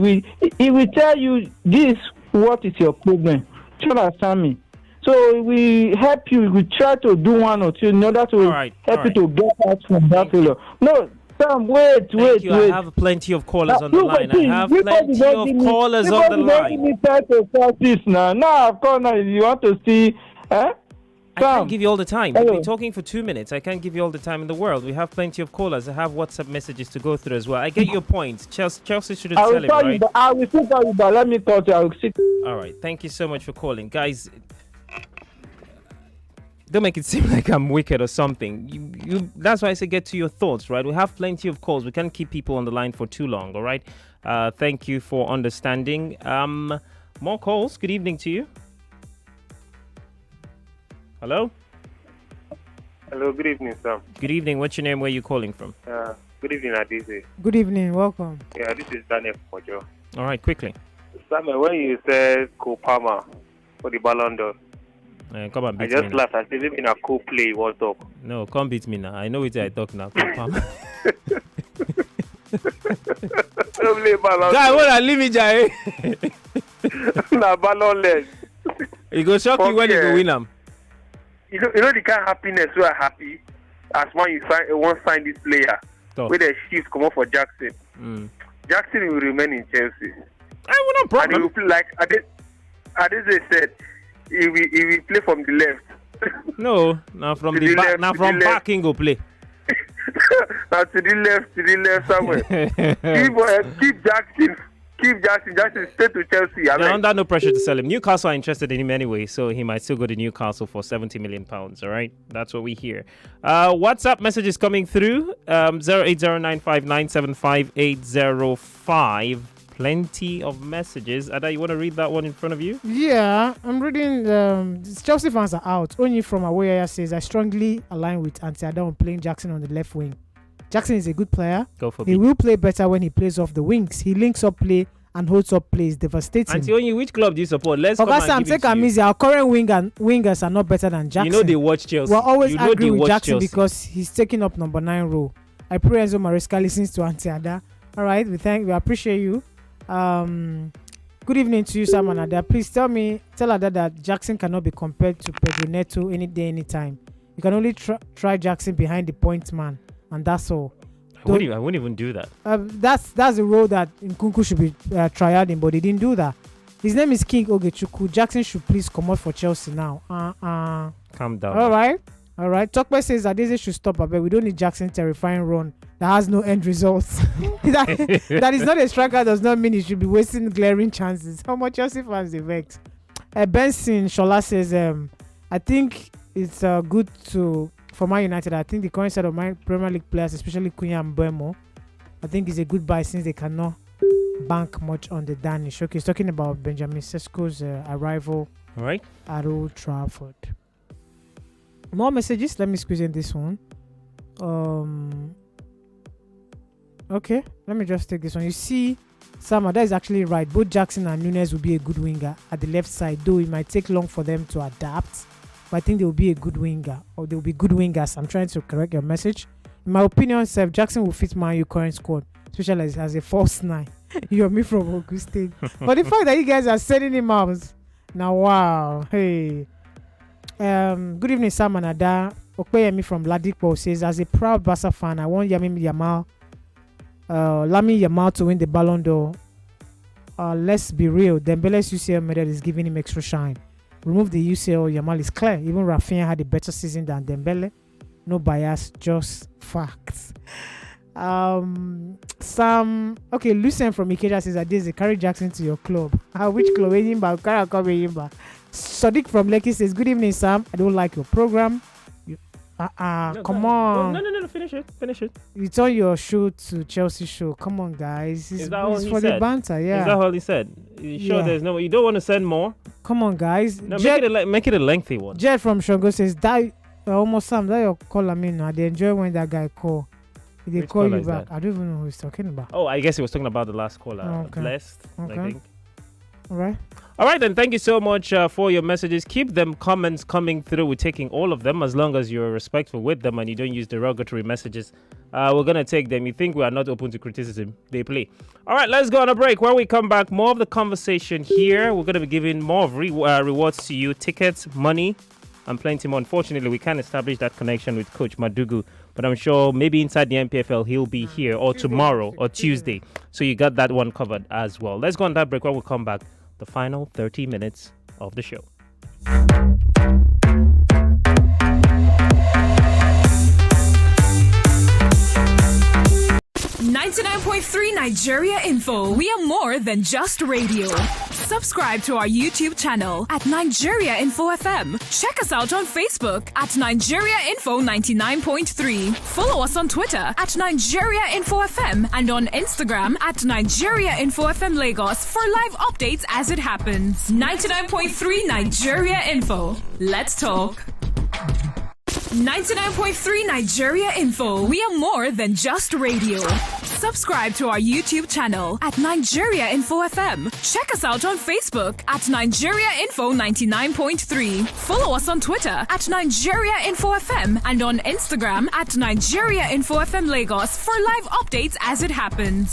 will tell you this, what is your problem. Do you understand me? So we help you. We try to do one or two in order to help you to get out from that failure. No, Sam, wait. I have plenty of callers on the line. I have plenty of callers on the line. Now, of course, now you want to see. I can't give you all the time. We've been talking for 2 minutes. I can't give you all the time in the world. We have plenty of callers. I have WhatsApp messages to go through as well. I get your point. Chelsea shouldn't sell him, right? I will still tell you, but let me call you. I will see. All right. Thank you so much for calling. Guys, don't make it seem like I'm wicked or something. You. That's why I say get to your thoughts, right? We have plenty of calls. We can't keep people on the line for too long, all right? Thank you for understanding. More calls. Good evening to you. Hello? Hello, good evening, Sam. Good evening. What's your name? Where are you calling from? Good evening, Adise. Good evening. Welcome. Yeah, this is Daniel Mojo. All right, quickly. Sam, when you said Kopama for the Ballon d'Or, come and I beat me just laughed. I said, maybe in a co-play, you want to talk. No, come beat me now. I know what I talk now. Kopama. Guy, what I leave me, Jai? Na Ballon less. It go shock you when you go win them. You know the kind of happiness we are happy as when you sign this player. Where the shift come up for Jackson. Jackson will remain in Chelsea. I will not problem. And he will play like Adese said, he will play from the left. No, now from the back. Now from back he go play. Now to the left somewhere. Keep Jackson. Jackson stay to Chelsea. They're under no pressure to sell him. Newcastle are interested in him anyway, so he might still go to Newcastle for £70 million. All right, that's what we hear. WhatsApp messages coming through 08095975805. Plenty of messages. Ada, you want to read that one in front of you? Yeah, I'm reading. Chelsea fans are out. Only from Awaya says, I strongly align with Auntie Ada on playing Jackson on the left wing. Jackson is a good player. He will play better when he plays off the wings. He links up play and holds up plays, devastating. Auntie, which club do you support? Let's come and give it to you. Our current wingers are not better than Jackson. You know they watch Chelsea. We're always angry with Jackson because he's taking up number 9 role. I pray Enzo Maresca listens to Auntie Ada. All right, we appreciate you. Good evening to you, Sam and Ada. Please tell Ada that Jackson cannot be compared to Pedro Neto any day, anytime. You can only try Jackson behind the point man. And that's all. I wouldn't even do that. That's the role that Nkunku should be tried in, but he didn't do that. His name is King Ogechukwu. Jackson should please come out for Chelsea now. Calm down. All right. Tokpe says that this should stop. We don't need Jackson's terrifying run that has no end results. that is not a striker does not mean he should be wasting glaring chances. How much Chelsea fans they vex? Benson Shola says, I think it's good for Man United. I think the current set of my Premier League players, especially Cunha and Mbeumo, I think is a good buy since they cannot bank much on the Danish. Okay, he's talking about Benjamin Sesko's arrival at Old Trafford. More messages. Let me squeeze in this one. Okay, let me just take this one. You see, Sam, that is actually right. Both Jackson and Nunes will be a good winger at the left side, though it might take long for them to adapt. But I think they will be a good winger, or they will be good wingers. I'm trying to correct your message. In my opinion, Seth Jackson will fit my current squad, especially as a false 9. You're me from Ogun State. But the fact that you guys are sending him out now, wow. Hey. Good evening, Sam and Ada. Okpeyemi from Ladipo says, as a proud Barca fan, I want Lamine Yamal to win the Ballon d'Or. Let's be real. Dembele's UCL medal is giving him extra shine. remove the UCL, Yamal is clear. Even Rafinha had a better season than Dembele. No bias, just facts. Lucien from Ikeja says that this is carry Jackson to your club. Which club? Sadiq from Lekki says, good evening, Sam. I don't like your program. Come on. No, finish it. You turn your show to Chelsea show. Come on, guys. Is that all he for said? The banter, yeah. Is that all he said? You sure there's no? You don't want to send more? Come on, guys. No, make it a lengthy one. Jed from Shango says that almost Sam, that your call. I mean, I enjoy when that guy call. They Which call you caller back. I don't even know who he's talking about. Oh, I guess he was talking about the last caller. Okay. Blessed, Okay. I think. All right, then. Thank you so much for your messages. Keep them comments coming through. We're taking all of them as long as you're respectful with them and you don't use derogatory messages. We're going to take them. You think we are not open to criticism? They play. All right, let's go on a break. When we come back, more of the conversation here. We're going to be giving more of rewards to you. Tickets, money, and plenty more. Unfortunately, we can't establish that connection with Coach Madugu. But I'm sure maybe inside the MPFL, he'll be here or tomorrow or Tuesday. So you got that one covered as well. Let's go on that break. When we come back, the final 30 minutes of the show. 99.3 Nigeria Info. We are more than just radio. Subscribe to our YouTube channel at Nigeria Info FM. Check us out on Facebook at Nigeria Info 99.3. Follow us on Twitter at Nigeria Info FM and on Instagram at Nigeria Info FM Lagos for live updates as it happens. 99.3 Nigeria Info. Let's talk. 99.3 Nigeria Info. We are more than just radio. Subscribe to our YouTube channel at Nigeria Info FM. Check us out on Facebook at Nigeria Info 99.3. Follow us on Twitter at Nigeria Info FM and on Instagram at Nigeria Info FM Lagos for live updates as it happens.